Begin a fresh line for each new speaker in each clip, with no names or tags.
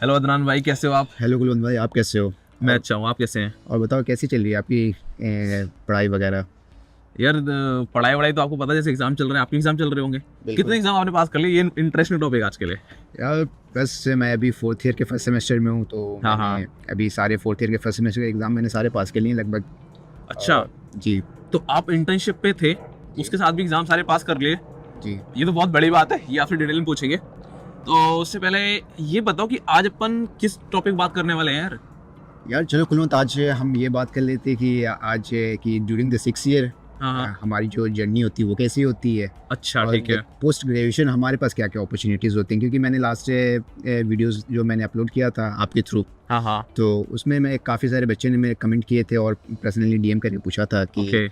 Hello Adnan भाई, कैसे हो आप?
हेलो गुलवंत भाई, आप कैसे हो?
मैं अच्छा हूँ, आप कैसे हैं?
और बताओ कैसी चल रही है आपकी पढ़ाई वगैरह?
यार पढ़ाई वढ़ाई तो आपको पता है, जैसे एग्जाम चल रहे हैं, आपके एग्जाम चल रहे होंगे। कितने
बिल्कुल।
एग्जाम आपने पास कर लिए? ये इंटरेस्टिंग टॉपिक आज के लिए।
यार बस मैं अभी फोर्थ ईयर के फर्स्ट सेमेस्टर में हूँ, तो
हाँ
मैंने
हाँ।
अभी सारे फोर्थ ईयर के फर्स्ट सेमेस्टर के एग्ज़ाम मैंने सारे पास कर लिए हैं लगभग।
अच्छा,
जी।
तो आप इंटर्नशिप पे थे,
जी।
उसके साथ भी एग्जाम सारे पास कर लिए।
जी।
ये तो बहुत बड़ी बात है, ये आपसे डिटेल में पूछेंगे। तो उससे पहले ये बताओ कि आज अपन किस टॉपिक बात करने वाले हैं यार?
यार चलो गुलवंत, आज हम ये बात कर लेते हैं कि आज कि ड्यूरिंग द 6 ईयर
हाँ हाँ।
हमारी जो जर्नी होती है वो कैसी होती है,
अच्छा
और
ठीक है।
पोस्ट ग्रेजुएशन हमारे पास क्या क्या अपॉर्चुनिटीज़ होती हैं, क्योंकि मैंने लास्ट वीडियोस जो मैंने अपलोड किया था आपके थ्रू,
हाँ हाँ।
तो उसमें मैं काफ़ी सारे बच्चे ने मेरे कमेंट किए थे और पर्सनली डीएम करके पूछा था कि
ओके।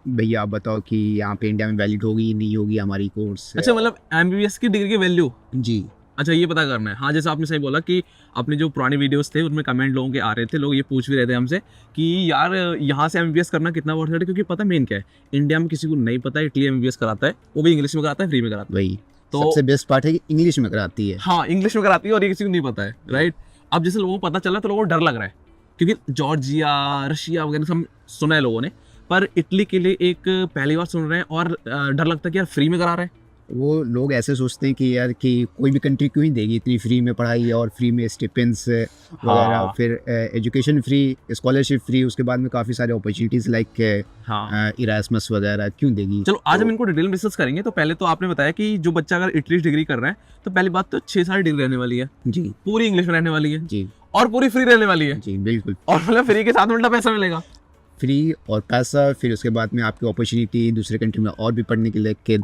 भैया आप बताओ कि यहाँ पे इंडिया में वैलिड होगी नहीं होगी हमारी कोर्स।
अच्छा, मतलब एमबीबीएस की डिग्री की वैल्यू।
जी।
अच्छा, ये पता करना है। हाँ, जैसे आपने सही बोला कि अपने जो पुराने वीडियोस थे उनमें कमेंट लोगों के आ रहे थे, लोग ये पूछ भी रहे थे हमसे कि यार यहाँ से एमबीबीएस करना कितना वर्थ है, क्योंकि पता मेन क्या है, इंडिया में किसी को नहीं पता है, इटली एमबीबीएस कराता है, वो भी इंग्लिश में कराता है, फ्री में कराता है।
वही
तो
सबसे बेस्ट पार्ट है कि इंग्लिश में कराती है।
हाँ, इंग्लिश में कराती है और ये किसी को नहीं पता है, राइट। अब जैसे लोगों को पता चला तो लोगों को डर लग रहा है, क्योंकि जॉर्जिया, रशिया वगैरह सब सुना है लोगों ने, पर इटली के लिए एक पहली बार सुन रहे हैं और डर लगता है कि यार फ्री में करा रहे हैं।
वो लोग ऐसे सोचते हैं कि यार कि कोई भी कंट्री क्यों ही देगी इतनी फ्री में पढ़ाई और फ्री में स्टिपेंड्स वगैरह,
हाँ
फिर एजुकेशन फ्री, स्कॉलरशिप फ्री, उसके बाद में काफ़ी सारे अपॉर्चुनिटीज़ लाइक
हाँ।
इरास्मस वगैरह क्यों देगी।
चलो आज
तो
हम इनको डिटेल में डिस्कस करेंगे। तो पहले तो आपने बताया कि जो बच्चा अगर इटली डिग्री कर रहा है, तो पहली बात तो 6 साल डिग्री रहने वाली है,
जी।
पूरी इंग्लिश में रहने वाली है,
जी।
और पूरी फ्री रहने वाली है,
जी बिल्कुल।
और मतलब फ्री के साथ उल्टा पैसा मिलेगा।
फ्री और पैसा, फिर उसके बाद में आपकी अपॉर्चुनिटी दूसरे कंट्री में और भी पढ़ने के लिए के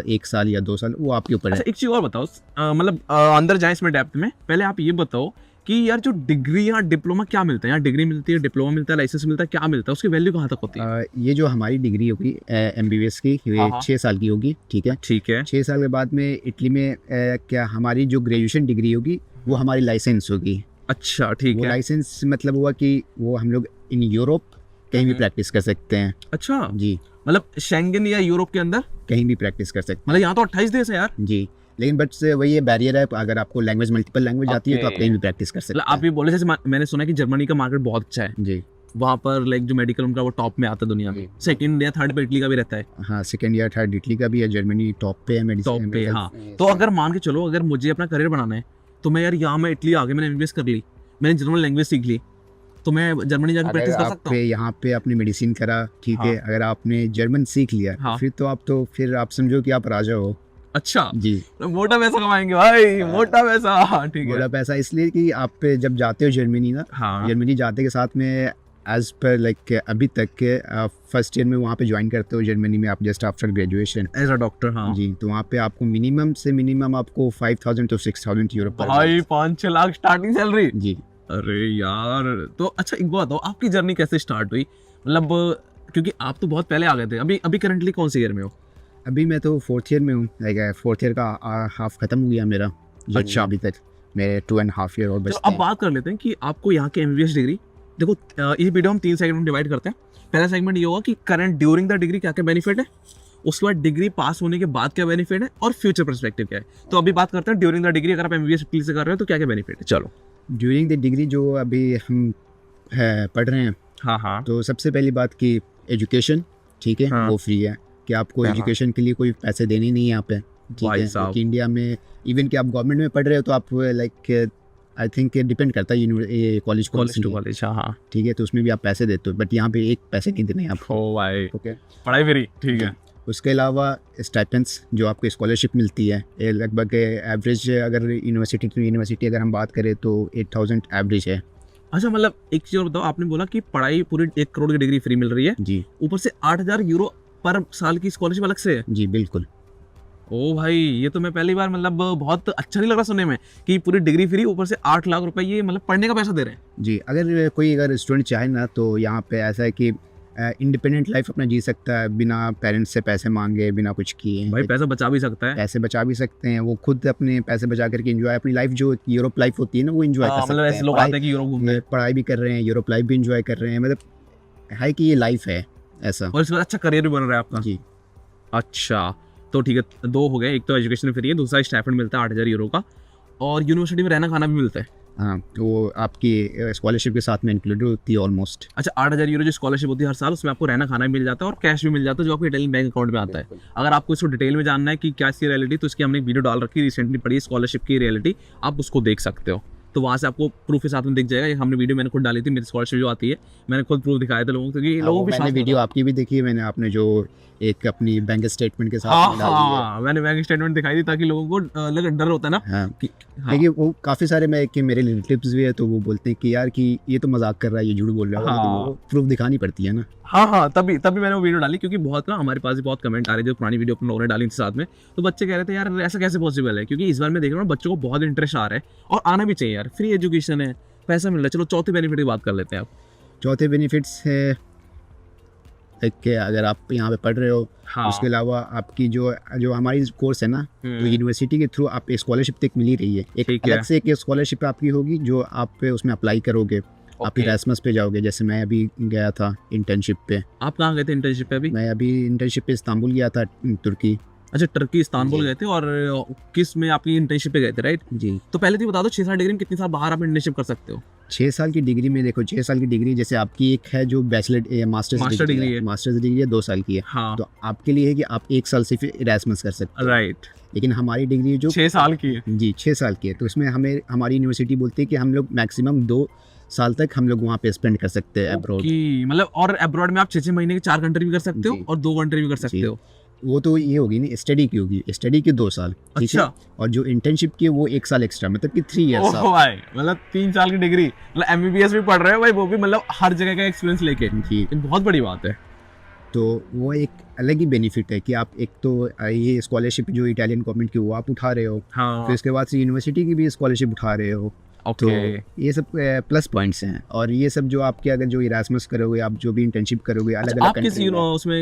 1 साल या 2 साल, वो आपके ऊपर है।
अच्छा, एक चीज और बताओ, मतलब अंदर जाए इसमें डेप्थ में, पहले आप ये बताओ कि यार जो डिग्री या डिप्लोमा क्या मिलता है? यहाँ डिग्री मिलती है, डिप्लोमा मिलता है, लाइसेंस मिलता है, क्या मिलता है? उसकी वैल्यू कहाँ तक होती है?
ये जो हमारी डिग्री होगी एमबीबीएस की, ये
हाँ हाँ।
6 साल की होगी, ठीक है।
ठीक है।
6 साल के बाद में इटली में क्या हमारी जो ग्रेजुएशन डिग्री होगी वो हमारी लाइसेंस होगी।
अच्छा ठीक
वो
है।
लाइसेंस मतलब हुआ कि वो हम लोग इन यूरोप कहीं भी
हम्म।
प्रैक्टिस कर सकते हैं।
अच्छा,
जी।
मतलब शेंगन या यूरोप के अंदर?
कहीं भी प्रैक्टिस कर सकते
मतलब यहाँ तो 28 देश है यार।
हैं जी। लेकिन बट से वही ये बैरियर है, अगर आपको लैंग्वेज मल्टीपल लैंग्वेज आती है तो आप
Okay.
कहीं भी प्रैक्टिस कर
मतलब
सकते
आप ये बोले, जैसे मैंने सुना है कि जर्मनी का मार्केट बहुत अच्छा है,
हैं। जी।
वहाँ पर लाइक जो मेडिकल उनका वो टॉप में आता है दुनिया में,
जी।
सेकंड या थर्ड पे इटली का भी रहता है।
हाँ, सेकेंड या थर्ड इटली का भी है, जर्मनी टॉप पे है
टॉप
मेडिसिन
पे, हाँ। तो अगर मान के चलो, अगर मुझे अपना करियर बनाना है, तो मैं यार यहाँ मैं इटली आ गया, मैंने एमबीबीएस कर ली, मैंने जर्मन लैंग्वेज सीख ली, तो मैं जर्मनी जाकर
अगर
प्रैक्टिस कर
आप
सकता
पे
हूँ?
यहाँ पे आपने मेडिसिन करा, ठीक
हाँ।
है, अगर आपने जर्मन सीख लिया,
हाँ।
फिर आप समझो कि आप राजा हो।
अच्छा,
जी।
तो मोटा पैसा कमाएंगे भाई, मोटा पैसा। हाँ, ठीक
बोला
है।
पैसा इसलिए कि आप पे जब जाते हो जर्मनी ना,
हाँ।
जर्मनी जाते के साथ में एज पर लाइक अभी तक के फर्स्ट ईयर में वहाँ पे ज्वाइन करते हो जर्मनी में आप, just after graduation.
As a doctor, हाँ।
जी। तो वहाँ पे आपको मिनिमम से मिनिमम आपको 5,000 to 6,000 यूरो पर
भाई 5-6 लाख स्टार्टिंग सैलरी।
जी।
अरे यार, तो अच्छा एक बात बताओ, आपकी जर्नी कैसे स्टार्ट हुई? मतलब क्योंकि आप तो बहुत पहले आ गए थे। अभी अभी करंटली कौन सी ईयर में हो?
अभी मैं तो फोर्थ ईयर में हूँ, लाइक फोर्थ ईयर का हाफ खत्म हो गया मेरा journey
अच्छा।
अभी तक मेरे 2.5 ईयर और
चलो
बचते
अब
हैं।
बात कर लेते हैं कि आपको यहाँ के एमबीबीएस डिग्री, देखो ये वीडियो हम 3 सेगमेंट में डिवाइड करते हैं। पहला सेगमेंट ये होगा कि करंट ड्यूरिंग द डिग्री क्या क्या बेनिफिट है, उसके बाद डिग्री पास होने के बाद क्या बेनिफिट है, और फ्यूचर पर्सपेक्टिव क्या है। तो अभी बात करते हैं ड्यूरिंग द डिग्री, अगर आप एमबीबीएस से कर रहे हो तो क्या क्या बेनिफिट है। चलो।
ड्यूरिंग द डिग्री जो अभी हम पढ़ रहे हैं,
हाँ हाँ।
तो सबसे पहली बात कि एजुकेशन, ठीक है,
हाँ।
वो फ्री है, कि आपको
हाँ।
एजुकेशन के लिए कोई पैसे देने नहीं है यहाँ पे, ठीक
भाई
है।
साहब।
क्योंकि इंडिया में इवन कि आप गवर्नमेंट में पढ़ रहे हो तो आप लाइक आई थिंक डिपेंड करता है ये कॉलेज
कॉलेज टू कॉलेज, हाँ हाँ।
ठीक है, तो उसमें भी आप पैसे देते हो, बट यहाँ पे एक पैसे नहीं देने हैं आपको।
ओ भाई,
ओके।
पढ़ाई फ्री, ठीक है।
उसके अलावा स्टाइपेंड्स जो आपको स्कॉलरशिप मिलती है, ये लगभग एवरेज अगर यूनिवर्सिटी टू यूनिवर्सिटी अगर हम बात करें तो 8,000 एवरेज है।
अच्छा, मतलब एक चीज और बताओ, आपने बोला कि पढ़ाई पूरी 1 करोड़ की डिग्री फ्री मिल रही है,
जी।
ऊपर से 8,000 यूरो पर साल की स्कॉलरशिप अलग से है।
जी बिल्कुल।
ओ भाई, ये तो मैं पहली बार, मतलब बहुत अच्छा नहीं लग रहा सुनने में कि पूरी डिग्री फ्री, ऊपर से 8 लाख रुपए ये मतलब पढ़ने का पैसा दे रहे हैं।
जी। अगर स्टूडेंट चाहे ना तो यहाँ पे ऐसा है कि इंडिपेंडेंट लाइफ अपना जी सकता है, बिना पेरेंट्स से पैसे मांगे, बिना कुछ किए।
भाई पैसा बचा भी सकता है।
पैसे बचा भी सकते हैं, वो खुद अपने पैसे बचा करके एंजॉय, अपनी लाइफ जो यूरोप लाइफ होती है ना वो एंजॉय कर
हाँ,
सकते
मतलब
हैं।
ऐसे लोग आते हैं कि यूरोप घूमने,
पढ़ाई भी कर रहे हैं, यूरोप लाइफ भी एंजॉय कर रहे हैं, मतलब है कि ये लाइफ है ऐसा।
और इसके बाद अच्छा करियर भी बन रहा है आपका।
जी।
अच्छा, तो ठीक है, 2 हो गए, एक तो एजुकेशन फ्री है, दूसरा स्टाइपेंड मिलता है 8,000 यूरो का, और यूनिवर्सिटी में रहना खाना भी मिलता है।
हाँ, तो वो आपकी स्कॉलरशिप के साथ में इंक्लूडेड होती है ऑलमोस्ट।
अच्छा, 8,000 यूरो जो स्कॉलरशिप होती है हर साल, उसमें आपको रहना खाना भी मिल जाता है और कैश भी मिल जाता है जो आपको इटालियन बैंक अकाउंट में आता है। अगर आपको इसको डिटेल में जानना है कि क्या इसकी रियलिटी, तो इसकी हमने एक वीडियो डाल रखी है, रिसेंटली पड़ी स्कॉलरशिप की रियलिटी, आप उसको देख सकते हो। तो वहाँ से आपको प्रूफ के साथ में दिख जाएगा। ये हमने वीडियो मैंने खुद डाली थी, मेरी स्कॉलरशिप जो आती है मैंने खुद प्रूफ दिखाया था लोगों को, क्योंकि लोगों को
मैंने वीडियो आपकी भी देखी है, मैंने आपने जो एक अपनी बैंक स्टेटमेंट के साथ में डाली है।
हाँ, मैंने बैंक स्टेटमेंट दिखाई थी ताकि लोगों को लगे, डर होता है ना
हाँ,
कि
देखिए वो काफ़ी सारे मेरे रिलेटिव्स भी है, तो वो बोलते हैं कि यार कि ये तो मजाक कर रहा है, ये झूठ बोल रहा है,
हाँ।
तो वो प्रूफ दिखानी पड़ती है ना।
हाँ, तभी मैंने वो वीडियो डाली, क्योंकि बहुत ना हमारे पास भी बहुत कमेंट आ रहे थे जो पुरानी वीडियो अपने लोगों ने डाली थी साथ में। तो बच्चे कह रहे थे यार ऐसा कैसे पॉसिबल है, क्योंकि इस बार मैं देख रहा हूँ बच्चों को बहुत इंटरेस्ट आ रहा है और आना भी चाहिए यार, फ्री एजुकेशन है, पैसा मिल रहा है। चलो चौथे बेनिफिट की बात कर लेते हैं आप।
चौथे बेनिफिट्स है कि अगर आप यहाँ पे पढ़ रहे हो,
हाँ।
उसके अलावा आपकी जो हमारी कोर्स है ना, तो यूनिवर्सिटी के थ्रू आप स्कॉलरशिप तक मिल ही रही है। एक
ठीक है।
अलग से एक स्कॉलरशिप आपकी होगी जो आप उसमें अप्लाई करोगे, आप इरास्मस पे जाओगे। जैसे मैं अभी गया था इंटर्नशिप पे।
आप कहाँ गए थे इंटर्नशिप पे अभी?
मैं अभी इंटर्नशिप पे इस्तांबुल गया था, तुर्की।
अच्छा, टर्की इस्तांबुल
जी।
गए थे। और किस में आपकी इंटर्नशिप पे गए थे, राइट?
जी।
तो पहले तो बता दो 6 साल डिग्री में कितने साल बाहर आप इंटर्नशिप कर सकते हो?
6 साल की डिग्री में देखो, 6 साल की डिग्री जैसे आपकी एक है जो मास्टर्स डिग्री है, मास्टर्स डिग्री है 2 साल की है।
हाँ।
तो आपके लिए है कि आप 1 साल सिर्फ इरास्मस कर सकते हो,
राइट।
लेकिन हमारी डिग्री जो
6 साल की है।
जी 6 साल की है, तो इसमें हमारी यूनिवर्सिटी बोलती है कि हम लोग मैक्सिमम 2 साल तक हम लोग वहाँ पे स्पेंड कर सकते हैं अब्रॉड।
मतलब और अब्रॉड में आप 6 महीने के 4 कंट्री भी कर सकते हो
जी।
और 2 कंट्री भी कर सकते
जी।
हो।
वो तो ये होगी नहीं, स्टडी की होगी, स्टडी की 2 साल, ठीक है।
अच्छा।
और जो इंटर्नशिप की है वो 1 साल एक्स्ट्रा, मतलब कि 3 ईयर्स।
ओह भाई, मतलब 3 साल की डिग्री, मतलब एमबीबीएस भी पढ़ रहे हो भाई, वो भी मतलब हर जगह का एक्सपीरियंस लेके।
जी।
ये बहुत बड़ी बात है।
तो वो एक अलग ही बेनिफिट है कि आप एक तो ये स्कॉलरशिप जो इटालियन गवर्नमेंट की वो आप उठा रहे हो,
हाँ।
फिर इसके बाद से यूनिवर्सिटी की भी स्कॉलरशिप उठा रहे हो। तो ये सब प्लस पॉइंट्स हैं। और ये सब जो आपके अगर जो इरास्मस करोगे, आप जो भी इंटर्नशिप करोगे अलग अलग
आप किस उसमें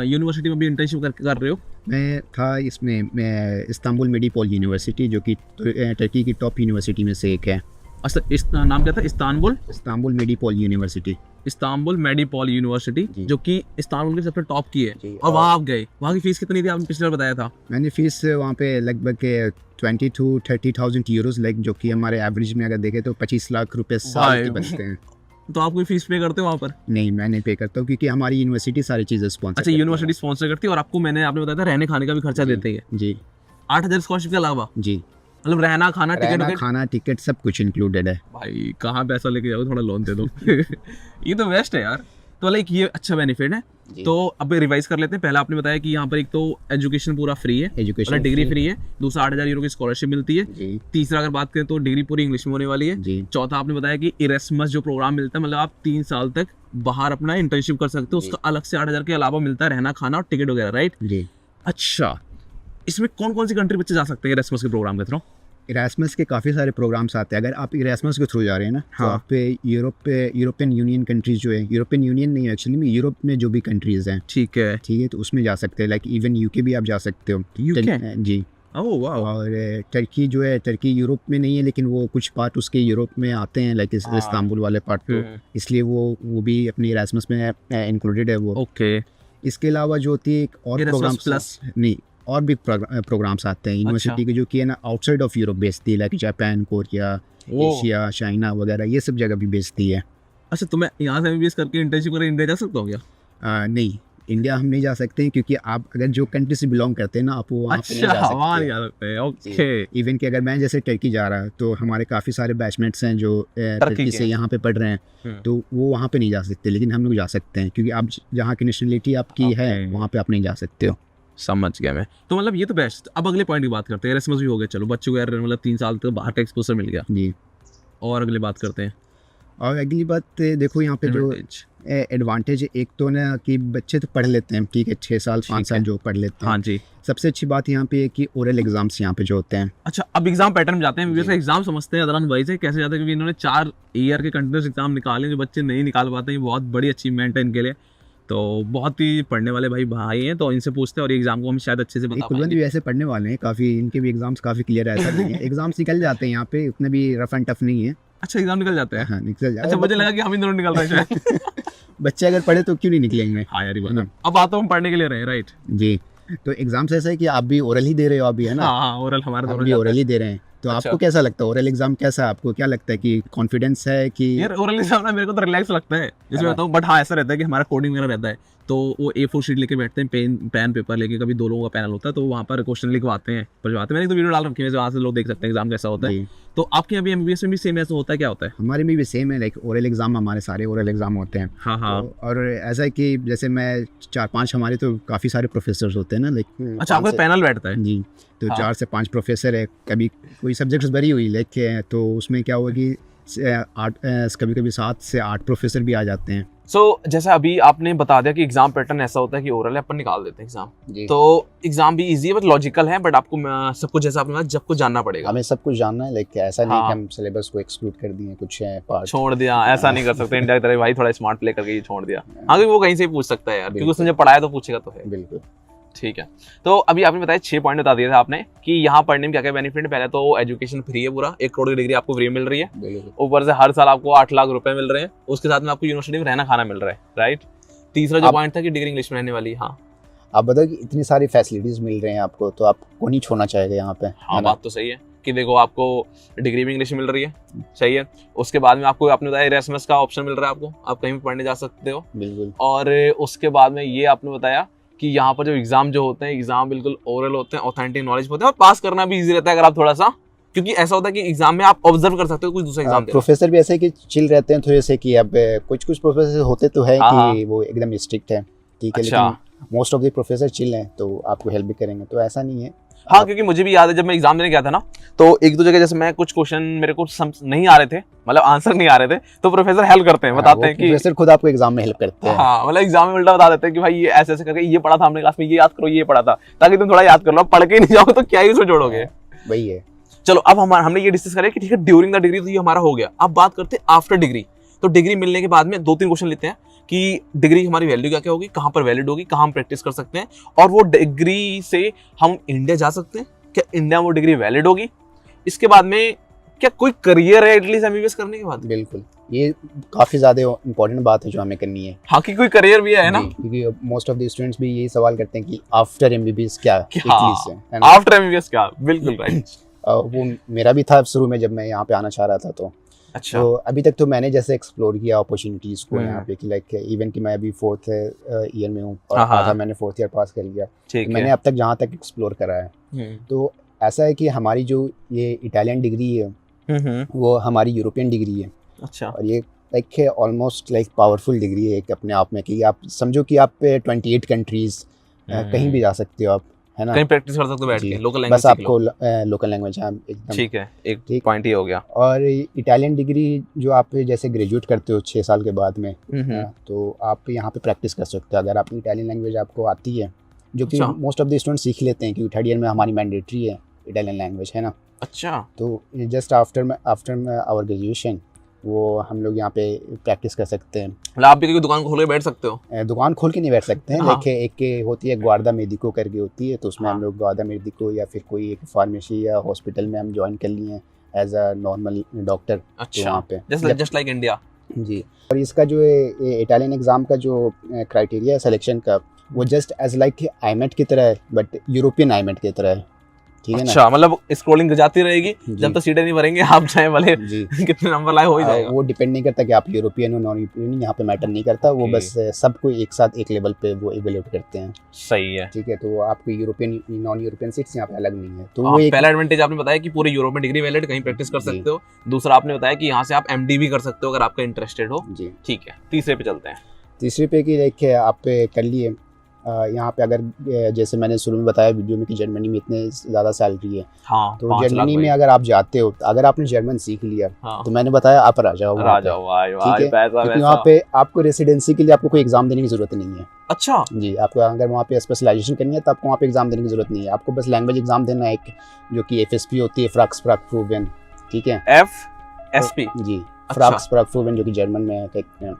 यूनिवर्सिटी में भी इंटर्नशिप कर रहे हो?
मैं था इसमें, मैं इस्तांबुल मेडिपोल यूनिवर्सिटी, जो कि टर्की की टॉप यूनिवर्सिटी में से एक है।
अच्छा, इस नाम क्या था?
Istanbul Medipol university.
Istanbul Medipol university, जो कि इस्तांबुल की सबसे टॉप की है।
जी।
और वहाँ आप गए, वहाँ की फीस कितनी थी? आपने पिछले बार बताया था।
मैंने फीस वहाँ पे लगभग 20 to 30,000 यूरोज, लाइक जो कि हमारे एवरेज में अगर देखें तो 25 लाख रुपए साल के बनते हैं।
तो आप कोई फीस पे करते हो वहाँ पर?
नहीं, मैं नहीं पे करता हूँ, क्योंकि हमारी यूनिवर्सिटी सारी चीज़ें स्पॉन्सर।
अच्छा, यूनिवर्सिटी स्पॉन्सर करती है और आपको आपने बताया था रहने खाने का भी खर्चा देते है।
जी।
8,000 स्कॉलरशिप के अलावा?
जी।
मतलब रहना खाना टिकट
खाना टिकट सब कुछ इंक्लूडेड है।
भाई कहाँ पैसा लेके जाओ, थोड़ा लोन दे दो। ये तो बेस्ट है यार। तो लाइक ये अच्छा बेनिफिट है। तो अब रिवाइज कर लेते हैं। पहला आपने बताया कि यहाँ पर एक तो एजुकेशन पूरा फ्री है,
एजुकेशन
डिग्री फ्री है। दूसरा 8,000 यूरो की स्कॉलरशिप मिलती है।
जी।
तीसरा अगर बात करें तो डिग्री पूरी इंग्लिश में होने वाली है।
जी।
चौथा आपने बताया कि इरेस्मस जो प्रोग्राम मिलता है, मतलब आप 3 साल तक बाहर अपना इंटर्नशिप कर सकते हो, उसका अलग से 8,000 के अलावा मिलता है रहना खाना और टिकट वगैरह, राइट?
जी।
अच्छा, इसमें कौन कौन सी कंट्री बच्चे जा सकते हैं इरेस्मस के प्रोग्राम के थ्रू?
इरास्मस के काफ़ी सारे प्रोग्राम्स आते हैं। अगर आप इरास्मस के थ्रू जा रहे हैं ना, तो
हाँ।
आप पे यूरोपियन यूनियन कंट्रीज जो है, यूरोपियन यूनियन नहीं एक्चुअली में, यूरोप में जो भी कंट्रीज़ हैं,
ठीक है।
तो उसमें जा सकते हैं। लाइक इवन यूके भी आप जा सकते हो।
UK?
जी।
ओह वाह।
और टर्की जो है, टर्की यूरोप में नहीं है, लेकिन वो कुछ पार्ट उसके यूरोप में आते हैं, लाइक इस्तांबुल वाले पार्ट, तो इसलिए वो भी अपनी इरास्मस में इंक्लूडेड है वो।
ओके।
इसके अलावा जो होती है एक और प्रोग्राम
प्लस
नहीं, और भी प्रोग्राम्स आते हैं यूनिवर्सिटी के, जो कि है ना आउटसाइड ऑफ यूरोप बेचती है, like Japan, Korea, Asia, China वगैरह, ये सब जगह भी बेचती है।
अच्छा, तो मैं यहाँ से एमबीबीएस करके इंटर्नशिप करके इंडिया जा सकता हूँ क्या?
नहीं, इंडिया हम नहीं जा सकते हैं, क्योंकि आप अगर जो कंट्री से बिलोंग करते हैं ना, आप वो वहाँ पे नहीं जा सकते।
वहाँ नहीं जा सकते। ओके।
इवन कि अगर मैं जैसे टर्की जा रहा, तो हमारे काफ़ी सारे बैचमेट्स हैं जो टर्की से यहाँ पे पढ़ रहे हैं, तो वो वहाँ पे नहीं जा सकते, लेकिन हम लोग जा सकते हैं, क्योंकि आप जहाँ की नेशनलिटी आपकी है वहाँ पे आप नहीं जा सकते हो।
समझ गया मैं। तो मतलब ये तो बेस्ट। अब अगले पॉइंट की बात करते हैं। इरेस्मस भी हो गया, चलो बच्चों को यार मतलब 3 साल तक बाहर का एक्सपोजर मिल गया।
जी।
और अगली बात करते हैं।
और अगली बात देखो, यहाँ पे जो एडवांटेज है, एक तो ना कि बच्चे तो पढ़ लेते हैं, ठीक है, 6 साल 5 साल जो पढ़ लेते हैं।
हाँ जी।
सबसे अच्छी बात यहाँ पे है कि ओरल एग्जाम्स यहाँ पे जो होते हैं।
अच्छा, अब एग्जाम पैटर्न में जाते हैं। एमबीबीएस का एग्जाम समझते हैं अदरान भाई से कैसे जाते हैं, क्योंकि इन्होंने 4 ईयर के कंटिन्यूस एग्जाम निकाले, जो बच्चे नहीं निकाल पाते हैं। बहुत बड़ी अचीवमेंट है इनके लिए। तो बहुत ही पढ़ने वाले भाई हैं, तो इनसे पूछते हैं और एग्जाम को हम शायद अच्छे से बता पाएंगे।
कुलवंत भी ऐसे पढ़ने वाले हैं काफ़ी, इनके भी एग्जाम्स काफ़ी क्लियर है, ऐसा नहीं है। एग्जाम्स निकल जाते हैं यहाँ पे, उतने भी रफ एंड टफ नहीं है।
अच्छा, एग्जाम निकल जाते हैं?
हाँ, निकल जाते हैं।
अच्छा, मुझे लगा कि हम इन दोनों निकल रहे हैं।
बच्चे अगर पढ़े तो क्यों नहीं निकलेंगे?
हाँ यार, अब बात तो हम पढ़ने के लिए रहे, राइट?
जी। तो एग्जाम्स ऐसा है कि आप भी ओरल ही दे रहे हो अभी, है ना?
हाँ, ओरल हमारे
ओरल ही दे रहे हैं। तो
अच्छा।
आपको कैसा लगता है ओरल एग्जाम कैसा है, आपको क्या लगता है कि कॉन्फिडेंस है कि
यार ओरल एग्जाम ना मेरे को तो रिलैक्स लगता है जैसे
ना?
बताऊँ, बट हाँ ऐसा रहता है कि हमारा कोडिंग वगैरह रहता है, तो वो A4 शीट लेके बैठते हैं, पेन पेपर लेके, कभी 2 लोगों का पैनल होता है, तो वहाँ पर क्वेश्चन लिखवाते हैं, पढ़वाते हैं। मैंने तो वीडियो डाल रखी है वहाँ से लोग देख सकते हैं एग्जाम कैसा होता है।
जी
तो आपके अभी MBBS में भी सेम ऐसा होता है, क्या होता है?
हमारे में भी सेम है, लाइक ओरल एग्जाम, हमारे सारे ओरल एग्जाम होते हैं।
हाँ हाँ।
और ऐसा है कि जैसे मैं 4-5 हमारे तो काफ़ी सारे प्रोफेसर्स होते हैं ना, लाइक
अच्छा, आपका पैनल बैठता है?
जी, तो
हाँ।
4 से 5 प्रोफेसर है, कभी कोई सब्जेक्ट्स भरी हुई लेके, तो उसमें क्या हुआ कि 8 कभी कभी 7 से 8 प्रोफेसर भी आ जाते हैं।
सो जैसे अभी आपने बता दिया कि एग्जाम पैटर्न ऐसा होता है कि ओरल है, अपन निकाल देते हैं एग्जाम,
जी
तो एग्जाम भी इजी है बट लॉजिकल है, बट आपको सब कुछ जैसा आपने कहा सब कुछ जानना पड़ेगा।
हमें सब कुछ जानना है, लाइक ऐसा नहीं
हाँ।
कि हम सिलेबस को एक्सक्लूड कर दिए, कुछ पार्ट
छोड़ दिया, ऐसा नहीं कर सकते इंडिया की तरह भाई थोड़ा स्मार्ट प्ले करके ये छोड़ दिया। हाँ, क्योंकि वो कहीं से भी पूछ सकता है यार, क्योंकि उसने जब पढ़ाया तो पूछेगा तो है।
बिल्कुल।
ठीक है, तो अभी आपने बताया 6 पॉइंट बता दिए थे आपने कि यहाँ पढ़ने में क्या क्या बेनिफिट है। पहले तो एजुकेशन फ्री है, पूरा 1 करोड़ की डिग्री आपको फ्री मिल रही है,
बिल्कुल।
ऊपर से हर साल आपको 8 लाख रुपए मिल रहे हैं, उसके साथ में आपको यूनिवर्सिटी में रहना खाना मिल रहा है, राइट। तीसरा जो पॉइंट था कि डिग्री इंग्लिश में रहने वाली। हाँ,
आप बताओ कि इतनी सारी फैसिलिटीज मिल रहे हैं आपको, तो आपको नहीं छोड़ना चाहेगा यहाँ पे।
हाँ, बात तो सही है कि देखो आपको डिग्री भी इंग्लिश में मिल रही है, सही है। उसके बाद में आपको आपने बताया एरास्मस का ऑप्शन मिल रहा है आपको, आप कहीं भी पढ़ने जा सकते हो।
बिल्कुल।
और उसके बाद में ये आपने बताया कि यहाँ पर जो एग्जाम जो होते हैं, एग्जाम बिल्कुल ओरल होते हैं, ऑथेंटिक नॉलेज होते हैं, और पास करना भी इजी रहता है अगर आप थोड़ा सा, क्योंकि ऐसा होता है कि एग्जाम में आप ऑब्जर्व कर सकते हो कुछ दूसरा एग्जाम दे रहा है।
प्रोफेसर भी ऐसे कि चिल रहते हैं थोड़े से, कि अब कुछ कुछ प्रोफेसर होते तो है
हाँ,
कि वो एकदम स्ट्रिक्ट है, ठीक है,
अच्छा।
लेकिन most of the professor chill हैं, तो आपको हेल्प भी करेंगे, तो ऐसा नहीं है।
हाँ, क्योंकि मुझे भी याद है जब मैं एग्जाम देने गया था ना, तो एक दो जगह जैसे मैं कुछ क्वेश्चन मेरे को नहीं आ रहे थे, मतलब आंसर नहीं आ रहे थे, तो प्रोफेसर हेल्प करते हैं, बताते हैं कि
प्रोफेसर खुद आपको एग्जाम में हेल्प करते हैं।
हाँ, मतलब एग्जाम में उल्टा बता देते हैं कि भाई ये ऐसे ऐसे करके ये पढ़ा था हमने क्लास में, ये याद करो, ये पढ़ा था, ताकि तुम थोड़ा याद कर लो। पढ़ के ही नहीं जाओगे तो क्या ही उसमें जोड़ोगे।
वही है।
चलो, अब हमने ये डिस्कस करें कि ठीक है ड्यूरिंग द डिग्री तो ये हमारा हो गया, अब बात करते हैं आफ्टर डिग्री। तो डिग्री मिलने के बाद में 2-3 क्वेश्चन लेते हैं कि डिग्री हमारी वैल्यू क्या क्या होगी, कहाँ पर वैलिड होगी, कहाँ हम प्रैक्टिस कर सकते हैं, और वो डिग्री से हम इंडिया जा सकते हैं, क्या इंडिया में वो डिग्री वैलिड होगी। इसके बाद में क्या कोई करियर है एटलीस्ट MBBS करने के बाद?
बिल्कुल, ये काफ़ी ज़्यादा इंपॉर्टेंट बात है जो हमें करनी है।
हाँ, कि कोई करियर भी है ना,
क्योंकि मोस्ट ऑफ द स्टूडेंट्स भी यही सवाल करते हैं कि आफ्टर MBBS क्या
आफ्टर MBBS क्या। बिल्कुल राइट।
वो मेरा भी था शुरू में जब मैं यहाँ पे आना चाह रहा था, तो
अच्छा।
तो अभी तक तो मैंने जैसे एक्सप्लोर किया अपॉर्चुनिटीज़ को यहाँ पे, कि लाइक इवन कि मैं अभी 4th ईयर में हूँ और आधा मैंने 4th ईयर पास कर लिया, तो मैंने अब तक जहाँ तक एक्सप्लोर करा है, तो ऐसा है कि हमारी जो ये इटालियन डिग्री है वो हमारी यूरोपियन डिग्री है।
अच्छा।
और ये like almost like powerful degree है एक अपने आप में, कि आप समझो कि आप 28 कंट्रीज़ कहीं भी जा सकते हो आप, है ना,
कहीं प्रैक्टिस कर सकते हो बैठ के, लोकल लैंग्वेज
बस आपको लोकल लैंग्वेज है एकदम।
ठीक है, एक पॉइंट ही हो गया।
और इटालियन डिग्री जो आप जैसे ग्रेजुएट करते हो 6 साल के बाद में, तो आप यहाँ पे प्रैक्टिस कर सकते हो अगर आपकी इटालियन लैंग्वेज आपको आती है, जो कि मोस्ट ऑफ द स्टूडेंट सीख लेते हैं, क्योंकि 3rd ईयर में हमारी मैंडेटरी है इटालियन लैंग्वेज, है ना।
अच्छा।
तो जस्ट आफ्टर आवर ग्रेजुएशन वो हम लोग यहाँ पे प्रैक्टिस कर सकते हैं।
मतलब आप भी कोई दुकान खोल के बैठ सकते हो?
दुकान खोल के नहीं बैठ सकते हैं,
हाँ।
लेकिन एक होती है ग्वार्दा मेडिको करके होती है, तो उसमें हम लोग ग्वार्दा मेडिको या फिर कोई एक फार्मेसी या हॉस्पिटल में हम ज्वाइन कर लिए एज अ नॉर्मल डॉक्टर।
अच्छा,
वहाँ पे
जस्ट लाइक इंडिया।
जी। और इसका जो इटालियन एग्ज़ाम का जो क्राइटेरिया है सिलेक्शन का, वो जस्ट एज लाइक IMET की तरह है, बट यूरोपियन IMET की तरह है, ठीक है ना।
अच्छा, मतलब स्क्रॉलिंग जाती रहेगी जब तक सीटें नहीं भरेंगे, आप चाहे भले कितने नंबर लाए हो ही जाएगा।
वो डिपेंड नहीं करता कि आप यूरोपियन हो नॉन यूरोपियन, यहाँ पे मैटर नहीं करता, वो बस सबको एक साथ एक लेवल पे वो इवैल्यूएट करते हैं।
सही है,
ठीक है। तो आपको यूरोपियन नॉन यूरोपियन सीट्स यहाँ पे अलग नहीं है। तो
वो
वो
पहला एडवांटेज आपने बताया कि पूरे यूरोप में डिग्री वैलिड, कहीं प्रैक्टिस कर सकते हो। दूसरा आपने बताया कि यहाँ से आप MD भी कर सकते हो अगर आपका इंटरेस्टेड हो।
जी,
ठीक है, तीसरे पे चलते हैं।
तीसरे पे कि देखिए आप कर लिए यहाँ पे, अगर जैसे मैंने शुरू में बताया वीडियो में कि जर्मनी में इतने ज़्यादा सैलरी है,
हाँ,
तो जर्मनी में अगर आप जाते हो, अगर आपने जर्मन सीख लिया,
हाँ,
तो मैंने बताया आप आ जाओ,
ठीक है,
क्योंकि वहाँ पे आपको रेसिडेंसी के लिए आपको कोई एग्जाम देने की जरूरत नहीं है।
अच्छा
जी, आपको अगर वहाँ पे स्पेशलाइजेशन करनी है तो आपको वहाँ पे एग्जाम देने की जरूरत नहीं है, आपको बस लैंग्वेज एग्जाम देना है एक, जो कि FSP होती है, फ्राक्स प्रागप्रूवन, ठीक है,
FSP
जी, फ्राक्स प्रागप्रूवन, जो कि जर्मन में है।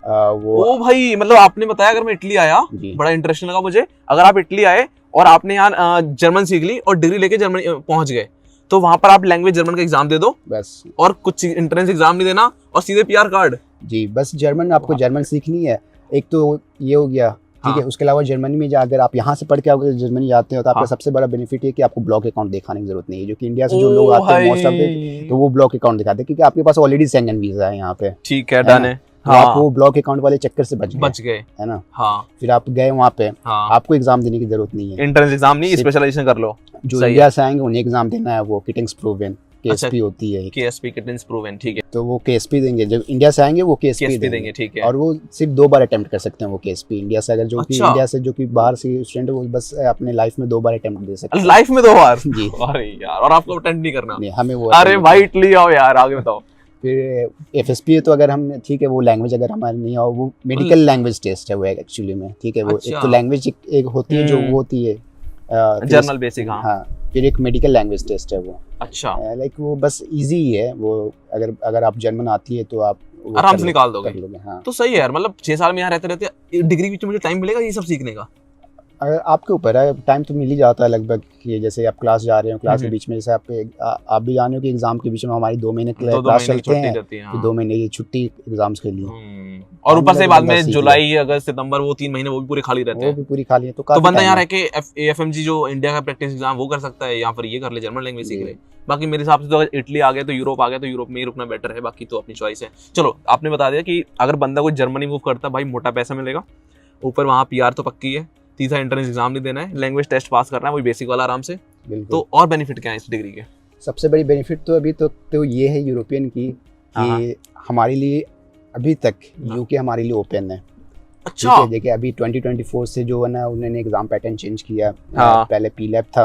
वो
ओ भाई, मतलब आपने बताया अगर मैं इटली आया, बड़ा इंटरेस्टिंग लगा मुझे, अगर आप इटली आए और आपने यहाँ जर्मन सीख ली और डिग्री लेके जर्मनी पहुंच गए, तो वहां पर आप लैंग्वेज जर्मन का एग्जाम दे दो
बस,
और कुछ एंट्रेंस एग्जाम नहीं देना और सीधे PR कार्ड।
जी, बस जर्मन आपको जर्मन सीखनी है। एक तो ये हो गया, ठीक है। उसके अलावा जर्मनी में अगर आप यहाँ से पढ़ के अगर जर्मनी जाते हो तो आपका सबसे बड़ा बेनिफिट है कि आपको ब्लॉक अकाउंट दिखाने की जरूरत नहीं है, जो कि इंडिया से जो लोग आते हैं मोस्ट ऑफ द, तो वो ब्लॉक अकाउंट दिखाते हैं क्योंकि आपके पास ऑलरेडी शेंगेन वीजा है यहाँ पे।
ठीक है, डन है।
तो आप वो ब्लॉक अकाउंट वाले चक्कर से बच गए, है ना।
हाँ,
फिर आप गए वहाँ पे,
हाँ,
आपको एग्जाम देने की जरूरत नहीं है,
एंट्रेंस एग्जाम नहीं, स्पेशलाइजेशन कर लो।
जो इंडिया से आएंगे उन्हें एग्जाम देना है, वो किटिंग्स प्रूवन केएसपी होती है,
केएसपी किटिंग्स प्रूवन, ठीक है।
तो वो केएसपी देंगे, जब इंडिया से आएंगे वो केएसपी देंगे,
ठीक है।
और वो सिर्फ 2 बार अटेम्प्ट कर सकते हैं वो केएसपी इंडिया से, अगर जो कि इंडिया से जो कि बाहर से स्टूडेंट है वो बस अपने लाइफ में 2 बार अटेम्प्ट दे सकते हैं।
लाइफ में 2 बार?
जी।
अरे यार, और आपको अटेम्प्ट नहीं करना?
नहीं, हमें वो।
अरे भाई इटली आओ यार, आगे बताओ।
फिर एफएसपी है तो अगर हम, ठीक है, वो लैंग्वेज अगर हमारे नहीं आओ, वो मेडिकल लैंग्वेज टेस्ट है वो एक्चुअली में, ठीक है। वो एक तो लैंग्वेज एक होती है जो वो होती है
जर्नल बेसिक,
हाँ, फिर एक मेडिकल लैंग्वेज टेस्ट है वो।
अच्छा,
लाइक वो बस इजी ही है वो, अगर आप जर्मन आती है तो आप
आराम से निकाल दोगे।
हाँ।
तो सही है यार, मतलब 6 साल में यहाँ रहते रहते डिग्री के बीच मुझे टाइम मिलेगा ये सब सीखने का?
अगर आपके ऊपर है, टाइम तो मिल ही जाता है लगभग। ये जैसे आप क्लास जा रहे हो, क्लास के बीच में जैसे आप भी जाने हो कि एग्जाम के बीच में हमारी 2 महीने क्लास चलते हैं, तो 2 महीने की छुट्टी एग्जाम्स के लिए,
और ऊपर से बाद में जुलाई अगस्त सितंबर वो 3 महीने वो भी पूरे खाली रहते हैं,
वो भी पूरी खाली है।
तो बंदा यहाँ रह के एएफएमजी जो इंडिया का प्रैक्टिस एग्जाम वो कर सकता है, या फिर ये कर ले, जर्मन लैंग्वेज सीख ले। बाकी मेरे हिसाब से तो अगर इटली आ गए तो यूरोप आ गया, तो यूरोप में ही रुकना बेटर है, बाकी तो अपनी चॉइस है। चलो, आपने बता दिया कि अगर बंदा कोई जर्मनी मूव करता है भाई मोटा पैसा मिलेगा, ऊपर वहाँ पीआर तो पक्की है, तीसरा एंट्रेंस एग्जाम नहीं देना है, लैंग्वेज टेस्ट पास करना है, वही बेसिक वाला आराम से। तो और बेनिफिट क्या है इस डिग्री के?
सबसे बड़ी बेनिफिट तो अभी तो ये है यूरोपियन की, कि हमारे लिए अभी तक यूके हमारे लिए ओपन है।
अच्छा,
देखिए अभी 2024 से जो है ना, उन्होंने एग्जाम पैटर्न चेंज किया। पहले पीलैब था,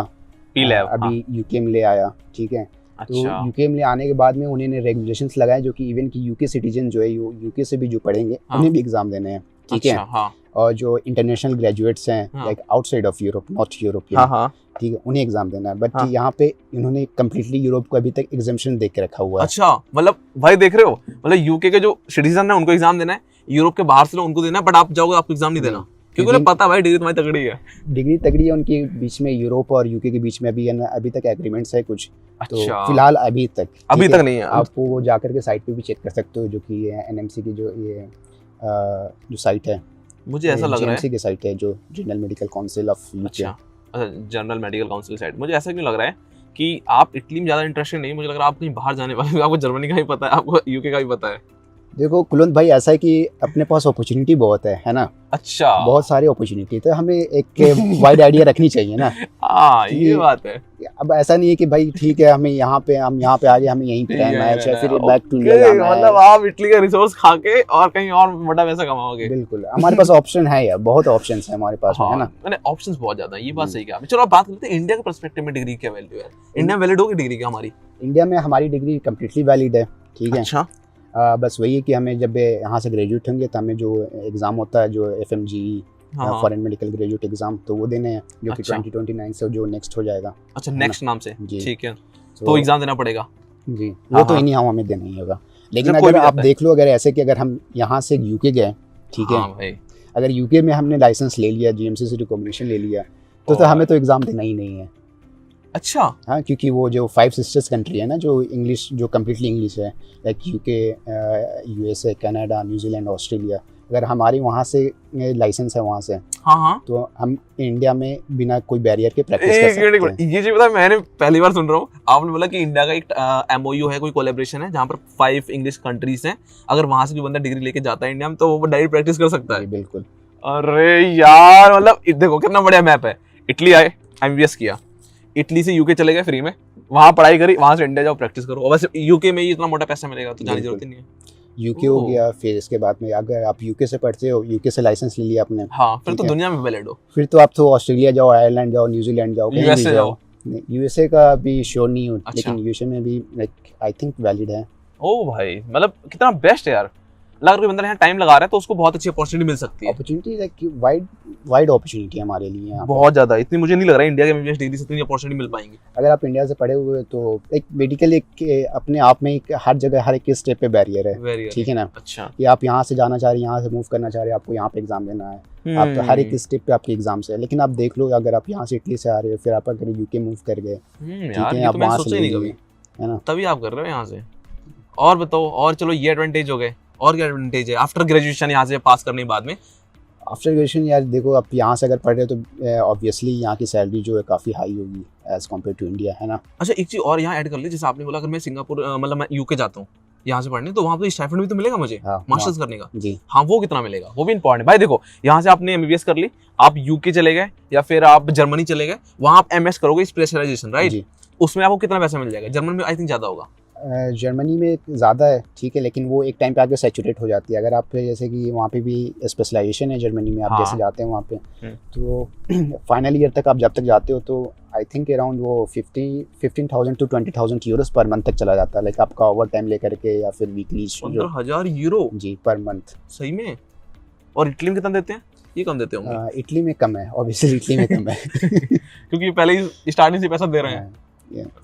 अभी यूके में ले आया, ठीक है। तो यूके में आने के बाद में उन्होंने रेगुलेशंस लगाए, जो कि इवन की यूके सिटीजन जो है, यूके से भी जो पढ़ेंगे उन्हें भी एग्जाम देने हैं, ठीक है। और जो इंटरनेशनल ग्रेजुएट्स हैं, like outside of Europe, not European, ठीक है, उन्हें एग्जाम देना है। बट यहाँ पे इन्होंने कम्प्लीटली यूरोप को अभी तक एग्जाम्पशन दे के रखा हुआ है।
अच्छा, मतलब भाई देख रहे हो, मतलब यूके के जो सिटीजन है उनको एग्जाम देना है, यूरोप के बाहर से लोग उनको देना है, बट आप जाओगे आपको एग्जाम नहीं देना, क्योंकि उन्हें पता भाई डिग्री तुम्हारी तगड़ी है।
डिग्री तगड़ी है उनके बीच में, यूरोप और यूके के बीच में अभी तक एग्रीमेंट्स है कुछ।
अच्छा।
तो फिलहाल अभी तक
नहीं है।
आपको वो जाकर के साइट पे भी चेक कर सकते हो, जो कि एनएमसी की जो साइट है,
मुझे ऐसा लग रहा है
की साइट है, जो general medical council of UK.
अच्छा, जनरल मेडिकल काउंसिल साइट। मुझे ऐसा क्यों लग रहा है कि आप इटली में ज़्यादा इंटरेस्टेड नहीं, मुझे लग रहा है आप कहीं बाहर जाने वाले, आपको जर्मनी का ही पता है, आपको यूके का भी पता है।
देखो कुलवंत भाई, ऐसा है कि अपने पास अपॉर्चुनिटी बहुत है ना।
अच्छा,
बहुत सारी अपॉर्चुनिटी, तो हमें एक वाइड आइडिया रखनी चाहिए ना।
हाँ, ये बात है।
अब ऐसा नहीं है कि भाई ठीक है, हम यहाँ पे आ गए, हमें यहीं पे रहना है, चाहे फिर बैक टू इंडिया जाना है।
मतलब आप इटली का रिसोर्स खा के और कहीं और बड़ा पैसा कमाओगे।
बिल्कुल, हमारे पास ऑप्शन है यार, बहुत ऑप्शंस है हमारे पास, है ना।
मैंने ऑप्शंस बहुत ज्यादा है, ये बात सही कहा। चलो अब बात करते हैं इंडिया के पर्सपेक्टिव में डिग्री क्या वैल्यू है। इंडिया वैलिड होगी डिग्री क्या हमारी?
इंडिया में हमारी डिग्री कम्प्लीटली वैलिड है, ठीक है।
अच्छा,
बस वही है कि हमें जब यहाँ से ग्रेजुएट होंगे तो हमें जो एग्ज़ाम होता है, जो FMG foreign medical graduate exam, तो वो देने हैं, जो कि 2029 से जो नेक्स्ट हो जाएगा। अच्छा,
नेक्स्ट नाम से, ठीक है। तो एग्जाम देना पड़ेगा
जी, वो तो इन्हीं हमें देना ही होगा। लेकिन अगर आप देख लो, अगर ऐसे कि अगर हम यहाँ से यूके गए, ठीक है, अगर यूके में हमने लाइसेंस ले लिया, GMC से रिकॉग्निशन ले लिया, तो हमें तो एग्जाम देना ही नहीं है।
अच्छा,
हाँ, क्योंकि वो जो 5 सिस्टर्स कंट्री है ना, जो इंग्लिश, जो कम्प्लीटली इंग्लिश है, like UK, USA, Canada, New Zealand, Australia, अगर हमारी वहाँ से लाइसेंस है वहाँ से,
हाँ,
तो हम इंडिया में बिना कोई बैरियर के प्रैक्टिस कर सकते हैं।
ये चीज पता है, मैंने पहली बार सुन रहा हूँ। आपने बोला कि इंडिया का एक MOU है, कोई कोलैबोरेशन है, जहाँ पर 5 इंग्लिश कंट्रीज हैं, अगर वहाँ से जो बंदा डिग्री लेके जाता है इंडिया में, तो वो डायरेक्ट प्रैक्टिस कर सकता है।
बिल्कुल।
अरे यार, मतलब देखो कितना बढ़िया मैप है। इटली आए, MBBS किया, इटली से यूके चले गए फ्री में, वहाँ पढ़ाई करी, वहाँ से इंडिया जाओ प्रैक्टिस करो, और वैसे यूके में ही इतना मोटा पैसा मिलेगा तो जाने की जरूरत ही नहीं है।
यूके हो गया, फिर इसके बाद में अगर आप यूके से पढ़ते हो, यूके से लाइसेंस ले लिया आपने,
हाँ, फिर तो दुनिया में वैलिड हो।
फिर तो आप तो ऑस्ट्रेलिया जाओ, आयरलैंड जाओ, न्यूजीलैंड जाओ,
USA जाओ।
USA का भी श्योर नहीं हूँ, लेकिन USA में भी लाइक आई थिंक वैलिड है।
ओ भाई, मतलब कितना बेस्ट है यार। अगर कोई बंदा यहाँ टाइम लगा रहा है तो उसको बहुत अच्छी अपॉर्चुनिटी मिल सकती है।
अपॉर्चुनिटी लाइक वाइड अपॉर्चुनिटी है हमारे लिए यहाँ,
बहुत ज्यादा। इतनी मुझे नहीं लग रहा है इंडिया के MBBS डिग्री से इतनी अपॉर्चुनिटी मिल पाएंगी।
अगर आप इंडिया से पढ़े हुए तो एक मेडिकल एक अपने आप में एक हर जगह, हर एक स्टेप पे बैरियर है, ठीक है ना।
अच्छा,
कि आप यहाँ से जाना चाह रहे हैं, यहाँ से मूव करना चाह रहे हैं, आपको यहाँ पे एग्जाम देना है, आप तो हर एक स्टेप पे आपके एग्जाम्स है। लेकिन आप देख लो, अगर आप यहाँ से इटली से आ रहे हो, फिर आप अगर यूके मूव कर गए, ठीक है, आप वहाँ से ले गए, है ना,
तभी आप कर रहे हो यहाँ से। और बताओ, और चलो ये एडवांटेज हो गए, और क्या एडवांटेज है आफ्टर ग्रेजुएशन यहाँ से पास करने के बाद में?
आफ्टर ग्रेजुएशन यार देखो, आप यहाँ से अगर पढ़ रहे हो तो ऑब्वियसली यहाँ की सैलरी जो है काफ़ी हाई होगी एज़ कम्पेयर टू इंडिया, है ना।
अच्छा एक चीज़ और यहाँ ऐड कर ली, जैसे आपने बोला अगर मैं सिंगापुर मतलब मैं यूके जाता हूँ यहाँ से पढ़ने, तो वहाँ पे स्टाइपेंड भी तो मिलेगा मुझे मास्टर्स करने का।
जी
हाँ, वो कितना मिलेगा वो भी इंपॉर्टेंट है भाई। देखो यहाँ से आपने एमबीबीएस कर ली, आप यूके चले गए या फिर आप जर्मनी चले गए, वहाँ आप एमएस करोगे स्पेशलाइजेशन, राइट, उसमें आपको कितना पैसा मिल जाएगा? जर्मनी में आई थिंक ज़्यादा होगा।
जर्मनी में ज़्यादा है, ठीक है, लेकिन वो एक टाइम पे आके सैचुरेट हो जाती है। अगर आप जैसे कि वहाँ पे भी स्पेशलाइजेशन है जर्मनी में, आप जैसे जाते हैं वहाँ पे, तो फाइनल ईयर तक आप जब तक जाते हो तो आई थिंक अराउंड वो 15,000 to 20,000 यूरोस पर मंथ तक चला जाता है, लाइक आपका ओवर टाइम लेकर के या फिर वीकली।
15,000 यूरो
जी पर मंथ।
सही में? और इटली में कितना देते हैं? ये कम देते होंगे।
इटली में कम है, ऑब्वियसली इटली में कम है
क्योंकि पहले ही स्टार्टिंग से पैसा दे रहे हैं।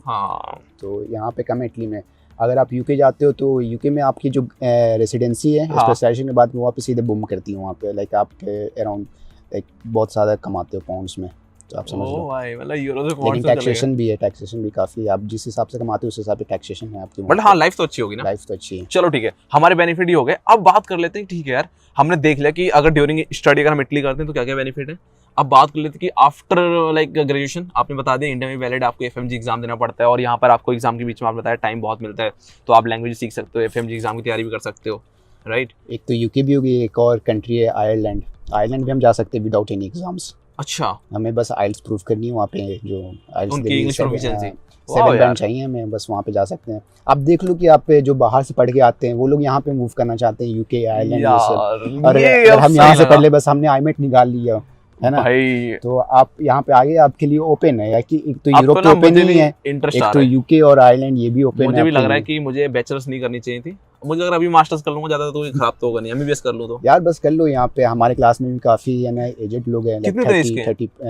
हाँ,
तो यहाँ पे कम है इटली में। अगर आप यूके जाते हो तो यूके में आपकी जो रेसिडेंसी है स्पेशलाइजेशन के बाद वो वहाँ पे सीधे बूम करती है वहाँ पे, लाइक आपके अराउंड लाइक बहुत ज़्यादा कमाते हो पाउंड्स में, तो आप समझ लो
भाई, मतलब यूरो से
लेकिन टैक्सेशन भी है, टैक्सेशन भी काफ़ी, आप जिस हिसाब से कमाते हो उस हिसाब से टैक्सेशन है आपकी।
बट हाँ, लाइफ तो अच्छी होगी ना।
लाइफ तो अच्छी है।
चलो ठीक है, हमारे बेनिफिट ही हो गए। अब बात कर लेते हैं, ठीक है यार, हमने देख लिया कि अगर ड्यूरिंग स्टडी अगर हम इटली करते हैं तो क्या क्या बेनिफिट है। अब बात कर लेते हैं कि आफ्टर लाइक ग्रेजुएशन, आपने बता दिया इंडिया में वैलिड आपको एफएमजी एग्जाम देना पड़ता है, और यहाँ पर आपको एग्जाम के बीच में आप बताया टाइम बहुत मिलता है, तो आप लैंग्वेज सीख सकते हो, एफएमजी एग्जाम की तैयारी भी कर सकते हो, राइट।
एक तो यूके भी होगी, एक और कंट्री है आयरलैंड। आयरलैंड भी हम जा सकते हैं विदाउट एनी एग्जाम्स।
अच्छा,
हमें बस आइल्स प्रूव करनी है वहाँ पे, जो आइल्स
उनकी इंग्लिश प्रोफिशिएंसी
7 बैंड चाहिए हमें, बस वहाँ पे जा सकते हैं। आप देख लो कि आप जो बाहर से पढ़ के आते हैं वो लोग यहाँ पे मूव करना चाहते हैं, यूके आयरलैंड ये सब, और अगर हम यहाँ से पढ़ ले, बस हमने आईमेट निकाल लिया है ना भाई, तो आप यहाँ पे आगे आपके लिए ओपन है, या कि एक तो यूरोप तो ओपन नहीं है, एक तो यूके और आयरलैंड ये भी ओपन है।
मुझे भी लग रहा है कि मुझे बैचलर्स नहीं करनी चाहिए थी, मुझे लग रहा है अभी मास्टर्स कर लूंगा, ज्यादा तो खराब तो होगा नहीं, एमबीबीएस कर लूं तो
यार बस कर लो। यहाँ पे हमारे क्लास में भी काफी है ना एजेड लोग हैं,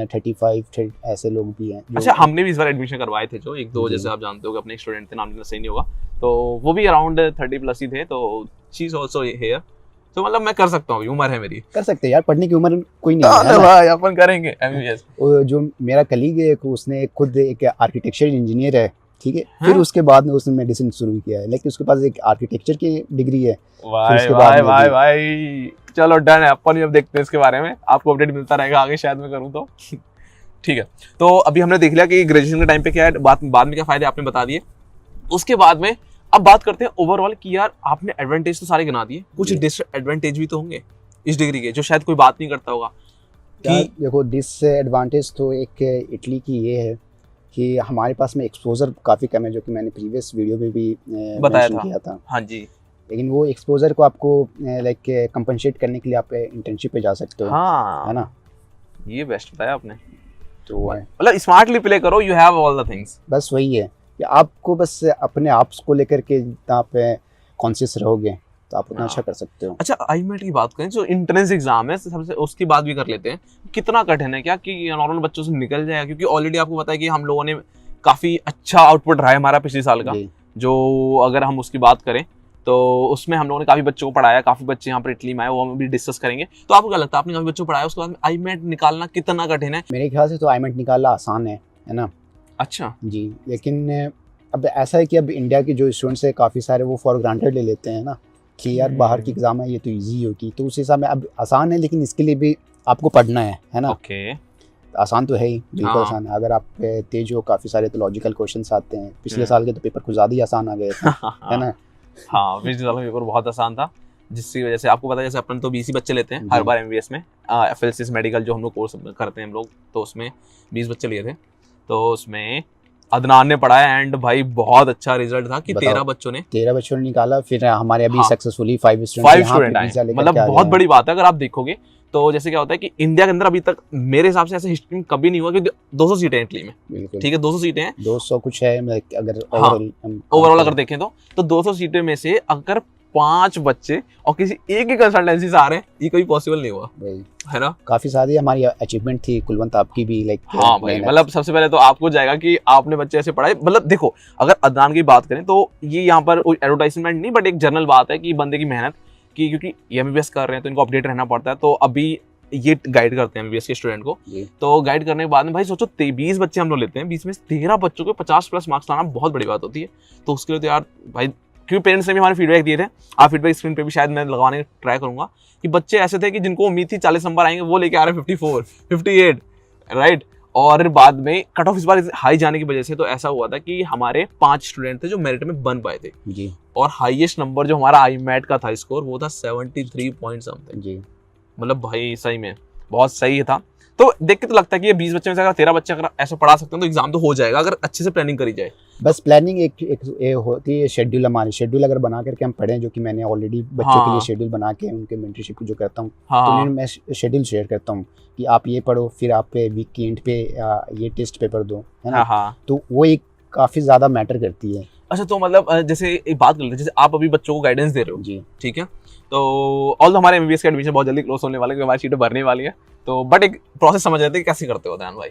35 ऐसे लोग भी हैं।
अच्छा, हमने भी इस बार एडमिशन करवाए थे जो एक दो, जैसे आप जानते हो कि अपने स्टूडेंट थे, नाम लेना सही नहीं होगा, तो वो भी अराउंड 30+ ही थे, तो शी इज आल्सो हियर, तो मतलब मैं कर सकता हूँ, उम्र है मेरी, कर
सकते हैं यार, पढ़ने की उम्र कोई नहीं है
भाई, अपन करेंगे एमबीबीएस।
जो मेरा कलीग है उसने खुद एक आर्किटेक्चर इंजीनियर है, ठीक है, फिर उसके बाद में उसने मेडिसिन शुरू किया है, लेकिन उसके पास एक आर्किटेक्चर की डिग्री है। भाई
चलो डन है, अपन भी अब देखते हैं इसके बारे में, आपको अपडेट मिलता रहेगा आगे, शायद मैं करूँ तो ठीक है। तो अभी हमने देख लिया कि ग्रेजुएशन के टाइम पे क्या है, बाद में क्या फायदे आपने बता दिए। उसके बाद में अब बात करते हैं ओवरऑल कि यार आपने एडवांटेज तो सारे गिना दिए, कुछ डिसएडवांटेज भी तो होंगे इस डिग्री के जो शायद कोई बात नहीं करता होगा।
कि देखो डिसएडवांटेज तो एक इटली की ये है कि हमारे पास में एक्सपोजर काफ़ी कम है, जो कि मैंने प्रीवियस वीडियो में भी
बताया
किया था।
हाँ जी,
लेकिन वो एक्सपोजर को आपको लाइक कंपनसेट करने के लिए आप इंटर्नशिप पे जा सकते हो।
हाँ,
है ना,
ये बेस्ट बताया आपने।
तो
मतलब स्मार्टली प्ले करो, you have all the things.
बस वही है कि आपको बस अपने आप को लेकर के जितना आप कॉन्शियस रहोगे तो आप उतना अच्छा कर सकते हो।
अच्छा, आईमेट की बात करें, जो एंट्रेंस एग्जाम है सबसे, उसकी बात भी कर लेते हैं, कितना कठिन है क्या कि नॉर्मल बच्चों से निकल जाएगा? क्योंकि ऑलरेडी आपको पता है कि हम लोगों ने काफी अच्छा आउटपुट रहा है हमारा पिछले साल का, जो अगर हम उसकी बात करें तो उसमें हम लोगों ने काफी बच्चों को पढ़ाया, काफी बच्चे यहाँ पर इटली में आए, वो हम भी डिस्कस करेंगे। तो आपको क्या लगता है, आपने काफी बच्चों को पढ़ाया, उसके बाद आईमेट निकालना कितना कठिन है?
मेरे ख्याल से तो आईमेट निकालना आसान है ना।
अच्छा
जी, लेकिन अब ऐसा है कि अब इंडिया के जो स्टूडेंट्स है काफ़ी सारे वो फॉर ग्रांटेड ले लेते हैं ना कि यार बाहर की एग्ज़ाम है ये तो इजी होगी, तो उस हिसाब में अब आसान है, लेकिन इसके लिए भी आपको पढ़ना है ना।
ओके,
आसान तो है ही, बिल्कुल आसान है। अगर आप तेज हो, काफ़ी सारे तो लॉजिकल क्वेश्चंस आते हैं, पिछले साल के तो पेपर कुछ ज़्यादा ही आसान आ गए थे है ना।
हाँ, पिछले साल का पेपर बहुत आसान था, जिसकी वजह से आपको पता है जैसे अपन तो 20 ही बच्चे लेते हैं हर बार एमबीबीएस में, एफएलसीएस मेडिकल जो हम लोग कोर्स करते हैं हम लोग, तो उसमें 20 बच्चे लिए थे, तो उसमें अदनान ने पढ़ाया एंड भाई बहुत अच्छा रिजल्ट था कि 13 बच्चों ने
निकाला। फिर हमारे अभी सक्सेसफुली 5
स्टूडेंट आए, मतलब बहुत बड़ी बात है। अगर आप देखोगे तो जैसे क्या होता है कि इंडिया के अंदर अभी तक मेरे हिसाब से ऐसे हिस्ट्री में कभी नहीं हुआ कि 200 सीटें हैं इटली में, ठीक है 200 सीटें हैं,
200 कुछ है अगर
ओवरऑल अगर देखें तो 200 सीटें में से अगर 5 बच्चे और किसी एक ही कंसल्टेंसी से आ रहे हैं, ये कभी पॉसिबल नहीं हुआ है ना।
काफी सारी हमारी अचीवमेंट थी कुलवंत, आपकी भी लाइक।
हाँ भाई, मतलब सबसे पहले तो आपको जाएगा कि आपने बच्चे ऐसे पढ़ाए। मतलब देखो, अगर अदनान की बात करें तो ये यहाँ पर कोई एडवर्टाइजमेंट नहीं, बट एक जनरल बात है कि बंदे की मेहनत की, क्योंकि एमबीबीएस कर रहे हैं तो इनको अपडेट रहना पड़ता है, तो अभी ये गाइड करते हैं एमबीबीएस के स्टूडेंट को। तो गाइड करने के बाद में भाई सोचो 20 बच्चे हम लोग लेते हैं, 20 में 13 बच्चों को 50+ मार्क्स लाना बहुत बड़ी बात होती है, तो उसके लिए तो यार भाई क्योंकि पेरेंट्स ने भी हमारे फीडबैक दिए थे, आप फीडबैक स्क्रीन पे भी शायद मैं लगवाने ट्राई करूंगा, कि बच्चे ऐसे थे कि जिनको उम्मीद थी 40 नंबर आएंगे, वो लेके आ रहे 54, 58, राइट। और बाद में कट ऑफ इस बार हाई जाने की वजह से तो ऐसा हुआ था कि हमारे 5 स्टूडेंट थे जो मेरिट में बन पाए थे
जी,
और हाईएस्ट नंबर जो हमारा IMAT का था स्कोर वो था 73 पॉइंट समथिंग
जी।
मतलब भाई सही में बहुत सही था। तो देख के तो लगता है कि ये 20 बच्चे में से अगर 13 बच्चे अगर ऐसा पढ़ा सकते हैं तो एग्जाम तो हो जाएगा अगर अच्छे से प्लानिंग करी जाए।
बस प्लानिंग एक होती है, शेड्यूल हमारी शेड्यूल अगर बना करके हम पढ़ें, जो कि मैंने ऑलरेडी बच्चों के लिए शेड्यूल बना के उनके मेंटरशिप जो करता हूँ, तो उन्हें मैं शेड्यूल शेयर करता हूँ कि आप ये पढ़ो, फिर आप वीक के एंड पे ये टेस्ट पेपर दो, है ना। तो वो एक काफ़ी ज़्यादा मैटर करती है।
अच्छा, तो मतलब जैसे एक बात कर लेते हैं, जैसे आप अभी बच्चों को गाइडेंस दे रहे हो
जी,
ठीक है, तो ऑल हमारे MBBS का एडमिशन बहुत जल्दी क्लोज होने वाला है क्योंकि हमारी सीटें भरने वाली है, तो बट एक प्रोसेस समझ लेते हैं कैसे करते हो ध्यान भाई।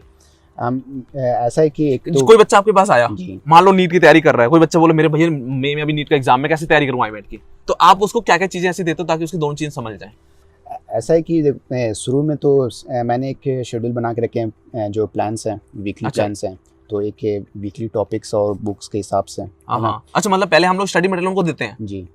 ऐसा है कि एक तो
कोई बच्चा आपके पास आया,
जी,
मान लो नीट की तैयारी कर रहा है, कोई बच्चा बोले मेरे भैया मैं अभी नीट का एग्जाम में कैसे तैयारी करूँ IMAT की, तो आप उसको क्या क्या चीजें ऐसी देते हो ताकि उसकी दोनों चीजें समझ जाए।
ऐसा है कि शुरू में तो मैंने एक शेड्यूल बना के रखे हैं, जो प्लान्स हैं, वीकली
अच्छा।
प्लान्स हैं, तो एक वीकली टॉपिक्स और बुक्स के हिसाब से, है ना।
हाँ, अच्छा मतलब पहले हम लोग स्टडी मटेरियल उनको देते हैं।
जी,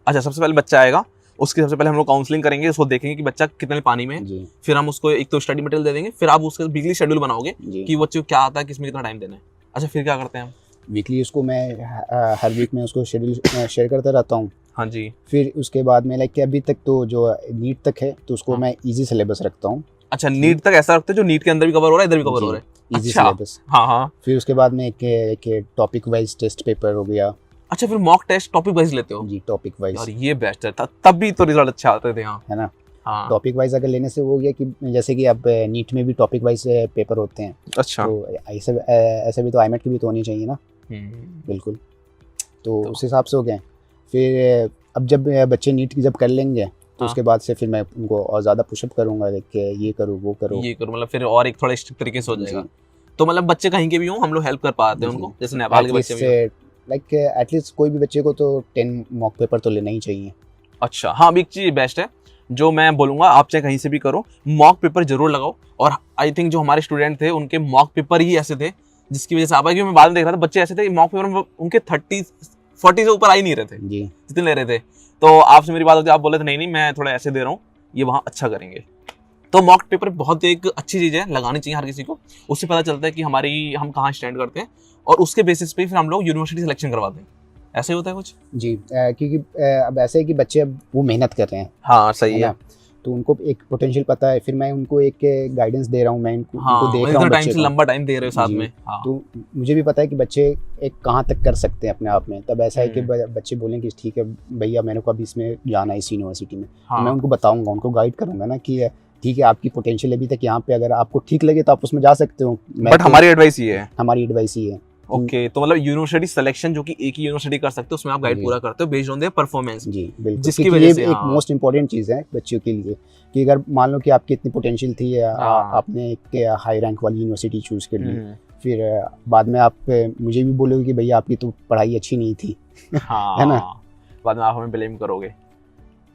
अच्छा, सबसे पहले बच्चा आएगा, उसके सबसे पहले हम लोग काउंसलिंग करेंगे, उसको देखेंगे कि बच्चा कितने पानी में है,
जी,
फिर हम उसको एक तो स्टडी मटेरियल दे देंगे, फिर आप उसके वीकली शेड्यूल बनाओगे
जी।
कि बच्चे को क्या आता है, किसमें कितना टाइम देना है। अच्छा, फिर क्या करते हैं हम।
वीकली उसको मैं हर वीक में उसको शेड्यूल शेयर करता रहता हूँ।
हाँ जी,
फिर उसके बाद में लाइक कि अभी तक तो जो नीट तक है तो उसको
हाँ।
मैं इजी सिलेबस रखता हूँ।
अच्छा नीट तक ऐसा रखते हैं जो नीट के अंदर भी कवर हो रहा है, इधर भी कवर हो रहा है।
इजी
अच्छा।
सिलेबस।
हाँ हाँ।
फिर उसके बाद में एक टॉपिक वाइज टेस्ट पेपर हो गया।
अच्छा, फिर मॉक टेस्ट टॉपिक वाइज लेते हो।
जी, टॉपिक वाइज।
यार ये बेस्ट है, तब भी तो रिजल्ट अच्छा आते थे। हाँ
है ना।
हाँ।
टॉपिक वाइज अगर लेने से वो हो गया कि जैसे कि अब नीट में भी टॉपिक वाइज पेपर होते हैं,
अच्छा।
तो ऐसे भी तो IMAT की भी तो होनी चाहिए ना। बिल्कुल। तो उस हिसाब से हो गए। फिर अब जब बच्चे नीट की जब कर लेंगे तो
हाँ।
उसके बाद से फिर मैं उनको और ज़्यादा पुशअप करूँगा कि ये करो वो करो।
ये करो, मतलब फिर और एक थोड़ा स्ट्रिक्ट तरीके से हो जाएगा।
जी।
तो मतलब बच्चे कहीं के भी हों हम लोग हेल्प कर पाते हैं
जी।
उनको, जैसे नेपाल के बच्चे भी हों।
लाइक एटलीस्ट कोई भी बच्चे को तो 10 मॉक पेपर तो लेना ही चाहिए।
अच्छा हाँ, अभी एक चीज़ बेस्ट है जो मैं बोलूँगा, आप चाहे कहीं से भी करो, मॉक पेपर जरूर लगाओ। और आई थिंक जो हमारे स्टूडेंट थे उनके मॉक पेपर ही ऐसे थे जिसकी वजह से आप, क्योंकि मैं बाद में देख रहा था बच्चे ऐसे थे मॉक पेपर में उनके 30-40 से ऊपर आ ही नहीं रहे थे
जी।
जितने ले रहे थे। तो आपसे मेरी बात होती है, आप बोले थे नहीं मैं थोड़ा ऐसे दे रहा हूँ, ये वहाँ अच्छा करेंगे। तो मॉक पेपर बहुत एक अच्छी चीज़ है, लगानी चाहिए हर किसी को। उससे पता चलता है कि हम कहाँ स्टैंड करते हैं और उसके बेसिस पे फिर हम लोग यूनिवर्सिटी सिलेक्शन करवाते हैं। ऐसे ही होता है कुछ।
जी, क्योंकि अब ऐसे है कि बच्चे अब वो मेहनत कर रहे हैं।
हाँ सही है।
तो उनको एक पोटेंशियल पता है, फिर मैं उनको एक गाइडेंस दे रहा हूँ, मैं उनको देख रहा हूँ
टाइम से लंबा टाइम दे रहे हो साथ में। हाँ।
तो मुझे भी पता है कि बच्चे एक कहाँ तक कर सकते हैं अपने आप में। तब ऐसा है कि बच्चे बोलें कि ठीक है भैया मेरे को अभी इसमें जाना है इस यूनिवर्सिटी में।
हाँ।
मैं उनको बताऊंगा, उनको गाइड करूंगा ना कि ठीक है आपकी पोटेंशियल अभी तक यहाँ पे, अगर आपको ठीक लगे तो आप उसमें जा सकते हो।
बट हमारी एडवाइस ये है।
हमारी एडवाइस ये है।
ओके, तो मतलब यूनिवर्सिटी सिलेक्शन जो कि एक ही यूनिवर्सिटी कर सकते हो उसमें आप गाइड पूरा करते हो बेस्ड ऑन देयर परफॉर्मेंस।
जी बिल्कुल,
जिसकी वजह से
एक मोस्ट इंपॉर्टेंट चीज़ है बच्चों के लिए कि अगर मान लो कि आपकी इतनी पोटेंशियल थी, आपने एक हाई रैंक वाली यूनिवर्सिटी चूज कर ली, फिर बाद में आप मुझे भी बोलोगे कि भैया आपकी तो पढ़ाई अच्छी नहीं थी।
हाँ,
है ना,
बाद में आप हमें ब्लेम करोगे।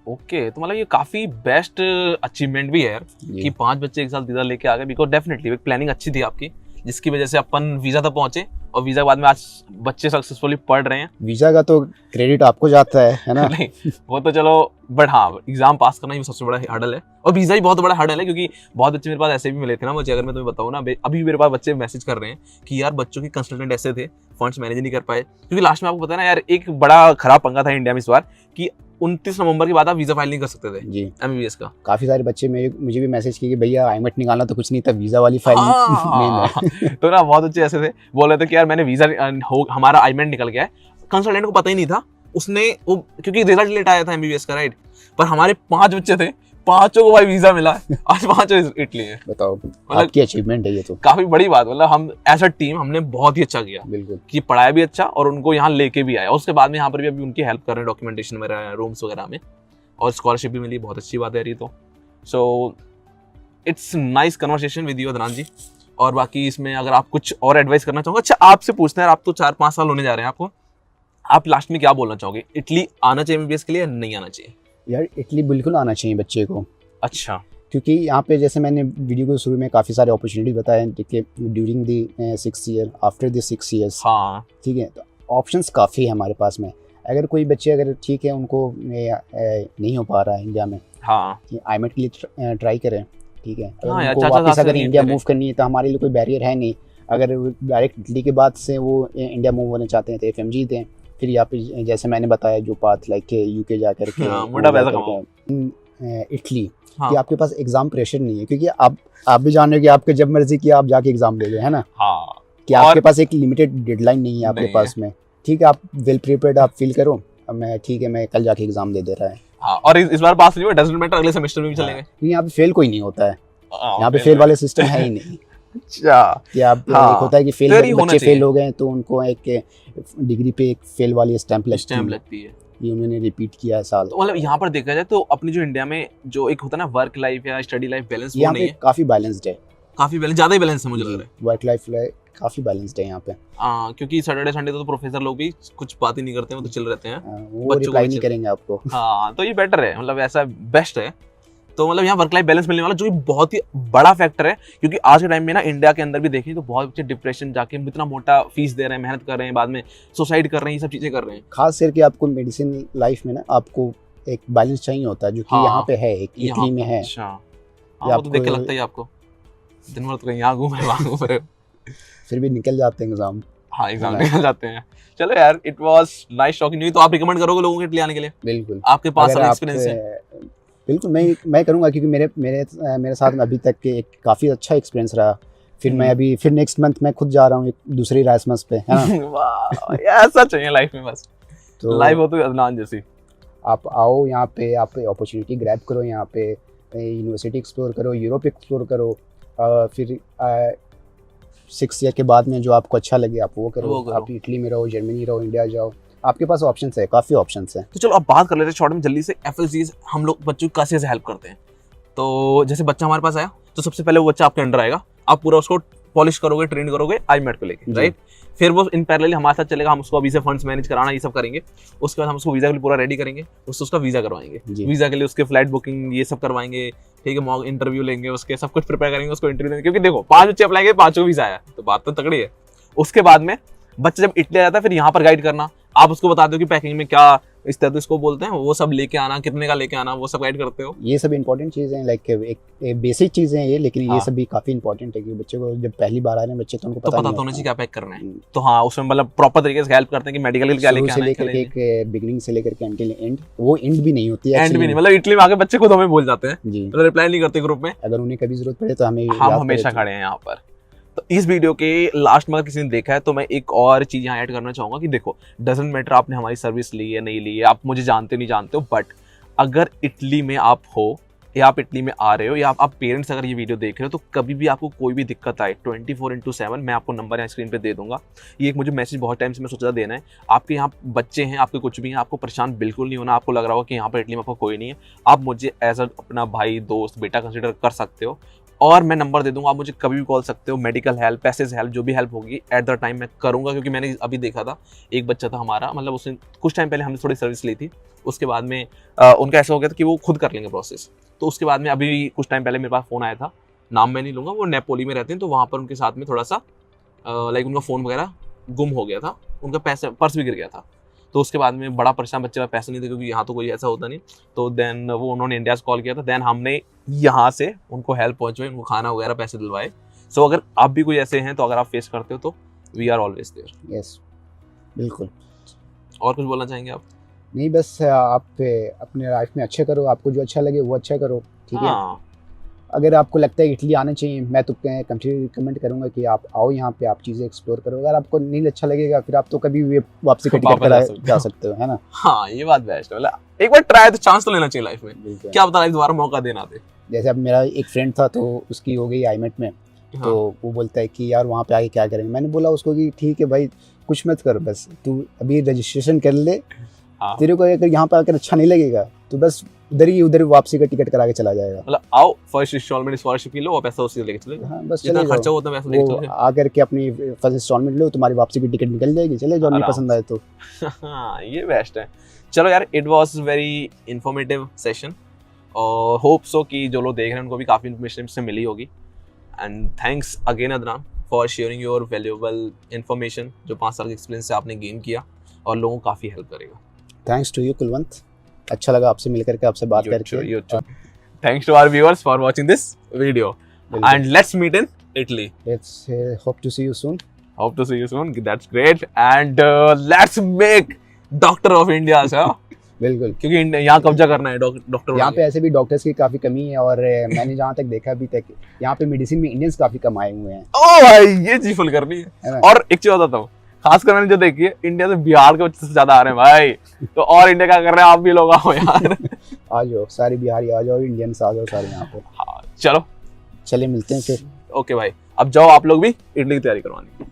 ओके, तो मतलब ये काफी बेस्ट अचीवमेंट भी है यार कि 5 बच्चे एक साथ वीजा लेके आ गए, बिकॉज डेफिनेटली एक प्लानिंग अच्छी थी आपकी जिसकी वजह से अपन वीजा तक पहुंचे और वीजा के बाद में आज बच्चे सक्सेसफुली पढ़ रहे हैं।
वीजा का तो क्रेडिट आपको जाता है ना।
नहीं वो तो चलो, बट हाँ एग्जाम पास करना ही सबसे बड़ा हर्डल है और वीजा ही बहुत बड़ा हर्डल है, क्योंकि बहुत बच्चे मेरे पास ऐसे भी मिले थे ना मुझे, अगर मैं तुम्हें बताऊँ ना, अभी मेरे पास बच्चे मैसेज कर रहे हैं कि यार बच्चों की कंसल्टेंट ऐसे थे, फंड्स मैनेज नहीं कर पाए, क्योंकि लास्ट में आपको पता है ना यार एक बड़ा खराब पंगा था इंडिया में इस बार कि 29 नवंबर के बाद आप वीजा फाइल नहीं कर सकते थे
जी
MBBS का। काफी
सारे बच्चे मुझे भी मैसेज किए कि भैया IMAT निकालना तो कुछ नहीं था, वीजा वाली फाइल
नहीं। तो ना बहुत बच्चे ऐसे थे, बोल रहे थे कि यार मैंने वीजा हमारा IMAT निकल गया है, कंसल्टेंट को पता ही नहीं था, उसने वो क्योंकि रिजल्ट लेट आया था MBBS का, राइट, पर हमारे 5 बच्चे थे, 5 को भाई वीजा मिला, आज 5 इटली है।
बताओ, आपकी अचीवमेंट है ये तो
काफी बड़ी बात, मतलब हम एज अ टीम हमने बहुत ही अच्छा किया,
बिल्कुल,
कि पढ़ाया भी अच्छा और उनको यहाँ लेके भी आया, और उसके बाद में यहाँ पर भी अभी उनकी हेल्प कर रहे हैं डॉक्यूमेंटेशन वगैरह, रूम्स वगैरह में, और स्कॉलरशिप भी मिली, बहुत अच्छी बात है ये तो। So it's nice conversation with you Adnan ji. और बाकी इसमें अगर आप कुछ और एडवाइस करना चाहोगे, अच्छा आपसे पूछते हैं, आप तो 4-5 साल होने जा रहे हैं आपको, आप लास्ट में क्या बोलना चाहोगे, इटली आना चाहिए MBBS के लिए या नहीं आना चाहिए?
यार इटली बिल्कुल आना चाहिए बच्चे को।
अच्छा,
क्योंकि यहाँ पे जैसे मैंने वीडियो के शुरू में काफ़ी सारे अपॉर्चुनिटी बताए कि during the 6 year, after the 6 years,
हाँ
ठीक है, तो ऑप्शंस काफ़ी है हमारे पास में। अगर कोई बच्चे अगर ठीक है उनको नहीं हो पा रहा है इंडिया में,
हाँ
आईमेट के लिए ट्राई करें, ठीक है। अगर
हाँ यार,
उनको
चाचा
वापस
साहब से
अगर
नहीं
इंडिया
करें।
मूव करनी है तो हमारे लिए कोई बैरियर है नहीं। अगर डायरेक्ट इटली के बाद से वो इंडिया मूव होना चाहते हैं तो FMG दें, फिर यहाँ पे जैसे मैंने बताया जो पाथ लाइक UK जा करके
हाँ, मोटा पैसा कमाओ।
इटली
हाँ
कि आपके पास एग्जाम प्रेशर नहीं है, क्योंकि आप भी जान रहे हो कि आपके जब मर्जी की आप जाके एग्जाम दे दो, है ना,
हाँ
कि
और-
आपके पास एक लिमिटेड डेडलाइन नहीं है आपके
नहीं
पास में, ठीक है। आप वेल प्रिपेयर्ड आप फील करो, अब मैं ठीक है मैं कल जाके एग्जाम दे रहा है।
हाँ, और इस बार पास नहीं हुआ, डजंट मैटर, अगले सेमेस्टर में भी चलेंगे।
क्योंकि यहाँ पे फेल कोई नहीं होता है,
हाँ,
यहाँ पे फेल वाले सिस्टम है ही नहीं।
अच्छा
कि आप
हाँ,
एक होता है कि फेल
theory होना
बच्चे
चाहिए।
फेल हो गए तो उनको एक डिग्री पे एक फेल वाली स्टैंप
स्टैम्प
लगती
लगती है।
है, ये उन्होंने रिपीट किया है साल।
तो मतलब यहाँ पर देखा जाए तो अपनी जो इंडिया में जो एक होता है ना वर्क लाइफ या स्टडी लाइफ बैलेंस, वो
यहाँ
नहीं
पे
है।
काफी बैलेंस्ड है,
काफी बैलेंस, ज्यादा ही बैलेंस है मुझे लग रहा है।
वर्क लाइफ काफी बैलेंस्ड है यहाँ पे।
क्योंकि सैटरडे संडे तो प्रोफेसर लोग भी कुछ बात ही नहीं करते हैं, वो तो चिल रहते हैं।
वो
बच्चों को
रिप्लाई
भी
नहीं
चिल-
करेंगे आपको।
हाँ, तो ये बेटर है, मतलब ऐसा बेस्ट है। तो मतलब यहाँ वर्क लाइफ बैलेंस मिलने वाला जो कि बहुत ही बड़ा फैक्टर है, क्योंकि आज के टाइम में ना इंडिया के अंदर भी देखें तो बहुत बच्चे डिप्रेशन जाके इतना मोटा फीस दे रहे हैं, मेहनत कर रहे हैं, बाद में सुसाइड कर रहे हैं, ये सब चीजें कर रहे हैं।
खास करके आपको मेडिसिन लाइफ में ना आपको एक बैलेंस चाहिए होता है, जो कि
हाँ,
यहाँ पे है, एक
यहाँ
इटली में है।
अच्छा,
ये
हाँ, वो तो देख के
आपको-
लगता ही है आपको, दिन भर तो कहीं यहाँ घूम रहे वहाँ घूम रहे।
फिर भी निकल जाते हैं एग्जाम।
हाँ, एग्जाम
हाँ।
निकल जाते हैं। चलो यार, it was nice talking you. तो आप रिकमेंड करोगे लोगों के इटली आने के लिए?
बिल्कुल,
आपके पास
अगर
अलग
आप
एक्सपीरियंस है।
बिल्कुल मैं करूँगा, क्योंकि मेरे साथ में अभी तक के एक काफ़ी अच्छा एक्सपीरियंस रहा। फिर मैं अभी फिर नेक्स्ट मंथ मैं खुद जा रहा हूँ एक दूसरी राइसमस पे, है ना।
वाह, यार ऐसा चाहिए लाइफ में बस।
तो
लाइफ हो तो अदनान जैसी।
आप आओ यहाँ पे, आप अपॉर्चुनिटी ग्रैब करो, यहाँ पे यूनिवर्सिटी एक्सप्लोर करो, यूरोप एक्सप्लोर करो, फिर 6 ईयर के बाद में जो आपको अच्छा लगे आप वो करो। आप इटली में रहो, जर्मनी रहो, इंडिया जाओ, आपके पास ऑप्शंस है, काफ़ी ऑप्शंस हैं।
तो चलो अब बात कर लेते हैं शॉर्ट में जल्दी से, FLCs हम लोग बच्चों को कैसे हेल्प करते हैं। तो जैसे बच्चा हमारे पास आया तो सबसे पहले वो बच्चा आपके अंडर आएगा, आप पूरा उसको पॉलिश करोगे, ट्रेन करोगे आईमेट को लेके, राइट। फिर वो इन पैरेलल हमारे साथ चलेगा, हम उसको अभी से फंड्स मैनेज कराना ये सब करेंगे। उसके बाद हम उसको वीजा के लिए पूरा रेडी करेंगे, उससे उसका वीजा करवाएंगे, वीजा के लिए उसके फ्लाइट बुकिंग ये सब करवाएंगे, ठीक है, मॉक इंटरव्यू लेंगे, उसके सब कुछ प्रिपेयर करेंगे, उसको इंटरव्यू लेंगे। क्योंकि देखो 5 बच्चे अप्लाई किए, 5 को वीजा आया, तो बात तो तगड़ी है। उसके बाद में बच्चा जब इटली आ जाता है, फिर यहाँ पर गाइड करना, आप उसको बता दो कि पैकिंग में क्या इस तरह इसको बोलते हैं, वो सब लेके आना, कितने का लेके आना, वो सब गाइड करते हो।
ये सब इंपॉर्टेंट चीज़ें हैं, लाइक एक बेसिक चीज़ें हैं ये, लेकिन
हाँ।
ये सब भी काफ़ी इंपॉर्टेंट है कि बच्चे को जब पहली बार आ रहे हैं बच्चे तो उनको
तो
पता
पता
नहीं
तो होना
होता
चाहिए क्या पैक करना है। तो हाँ, उसमें मतलब प्रॉपर तरीके से हेल्प करते हैं कि मेडिकल क्या
शुरू
लेके
से
आना है, क्या
लेकर के
लेके
एक बिगिनिंग से लेकर के अंटिल एंड, वो एंड भी नहीं होती है
एंड भी
actually।
नहीं, मतलब इटली में आके बच्चे खुद हमें बोल जाते हैं,
जी,
मतलब रिप्लाई नहीं करते ग्रुप में,
अगर उन्हें कभी जरूरत पड़े तो हमें
हम
याद
हमेशा
करे तो।
खड़े हैं यहाँ पर। तो इस वीडियो के लास्ट में अगर किसी ने देखा है तो मैं एक और चीज यहाँ ऐड करना चाहूंगा कि देखो, डजंट मैटर आपने हमारी सर्विस ली है नहीं ली है, आप मुझे जानते नहीं जानते हो, बट अगर इटली में आप हो या आप इटली में आ रहे हो या आप पेरेंट्स अगर ये वीडियो देख रहे हो, तो कभी भी आपको कोई भी दिक्कत आए 24/7 मैं आपको नंबर यहाँ स्क्रीन पे दे दूंगा। ये एक मुझे मैसेज बहुत टाइम से मैं सोचा देना है। आपके यहाँ बच्चे हैं, आपके कुछ भी हैं, आपको परेशान बिल्कुल नहीं होना। आपको लग रहा होगा कि यहाँ पर इटली में आपको कोई नहीं है, आप मुझे एज अ अपना भाई दोस्त बेटा कंसिडर कर सकते हो, और मैं नंबर दे दूंगा, आप मुझे कभी भी कॉल सकते हो। मेडिकल हेल्प, पैसे हेल्प, जो भी हेल्प होगी एट द टाइम मैं करूंगा। क्योंकि मैंने अभी देखा था एक बच्चा था हमारा, मतलब उसने कुछ टाइम पहले हमने थोड़ी सर्विस ली थी, उसके बाद में उनका ऐसा हो गया था कि वो खुद कर लेंगे प्रोसेस। तो उसके बाद में अभी कुछ टाइम पहले मेरे पास फ़ोन आया था, नाम मैं नहीं लूँगा, वो नेपोली में रहते हैं, तो वहाँ पर उनके साथ में थोड़ा सा लाइक उनका फ़ोन वगैरह गुम हो गया था, उनका पर्स भी गिर गया था। तो उसके बाद में बड़ा परेशान, बच्चे का पैसे नहीं थे क्योंकि यहाँ तो कोई ऐसा होता नहीं। तो देन वो उन्होंने इंडिया से कॉल किया था, देन हमने यहाँ से उनको हेल्प पहुँचवाई, उनको खाना वगैरह पैसे दिलवाए। सो अगर आप भी कोई ऐसे हैं, तो अगर आप फेस करते हो तो we are always there.
Yes, बिल्कुल।
और कुछ बोलना चाहेंगे आप?
नहीं, बस आप अपने लाइफ में अच्छा करो, आपको जो अच्छा लगे वो अच्छा करो, ठीक है।
हाँ,
अगर आपको लगता है इटली आना चाहिए, मैं तो कंटिन्यू रिकमेंड करूंगा कि आप आओ यहाँ पे, आप चीज़ें एक्सप्लोर करो। अगर आपको नहीं अच्छा लगेगा फिर आप तो कभी भी वापसी का टिकट
वापस
करा
जा
जा सकते हो, है ना।
हाँ, ये बात बेस्ट है। मतलब एक बार ट्राई तो चांस तो लेना चाहिए लाइफ में,
बिल्कुल।
क्या पता लाइफ दोबारा मौका देना दे।
जैसे अब मेरा एक फ्रेंड था, तो उसकी हो गई आईमेट में, तो वो बोलता है कि यार वहाँ पे आके क्या करेंगे। मैंने बोला उसको कि ठीक है भाई, कुछ मत कर, बस तू अभी रजिस्ट्रेशन कर ले।
हाँ।
तेरे को अगर यहाँ पे आकर अच्छा नहीं लगेगा तो बस उधर वापसी का टिकट करा के चला जाएगा।
मतलब आओ, फर्स्ट इंस्टॉलमेंट स्कॉलरशिप की लो और पैसा उससे लेके चले जाओ।
हाँ, बस
जितना
चले
खर्चा
जाओ,
होता है वैसा लेके
वो
चले
आकर के अपनी फर्स्ट इंस्टॉलमेंट लो, तुम्हारी वापसी की टिकट निकल जाएगी, चले जाओ, नहीं
आराम
पसंद आए तो।
हाँ, ये बेस्ट है। चलो यार, it was very informative session, और होप सो कि जो लोग देख रहे हैं उनको भी काफ़ी इन्फॉर्मेशन से मिली होगी। And thanks again Adnan for sharing your valuable information, जो 5 साल के एक्सपीरियंस से आपने गेन किया और लोगों को काफ़ी हेल्प करेगा।
थैंक्स टू यू कुलवंत, अच्छा लगा आपसे मिलकर के, आपसे बात करके।
Thanks to our viewers for watching this video. And let's meet in Italy.
Let's hope to see you soon.
Hope to see you soon. That's great. And let's make Doctor of India, sir.
बिल्कुल,
क्योंकि यहाँ कब्जा करना है doctor.
यहाँ पे ऐसे भी डॉक्टर्स की काफी कमी है, और मैंने जहाँ तक देखा अभी तक यहाँ पे मेडिसिन में इंडियंस काफी कमाए हुए हैं।
ओ भाई, ये चीज फुल करनी है। और एक चीज बताता हूँ, खासकर मैंने जो देखी है, इंडिया से बिहार के बच्चे से ज्यादा आ रहे हैं भाई। तो और इंडिया क्या कर रहे हैं, आप भी लोग आओ यार।
आ जाओ सारे बिहारी, आ जाओ इंडियंस, आ जाओ सारे यहाँ पे।
हाँ चलो,
चले मिलते हैं फिर।
ओके भाई, अब जाओ आप लोग भी इडली की तैयारी करवानी।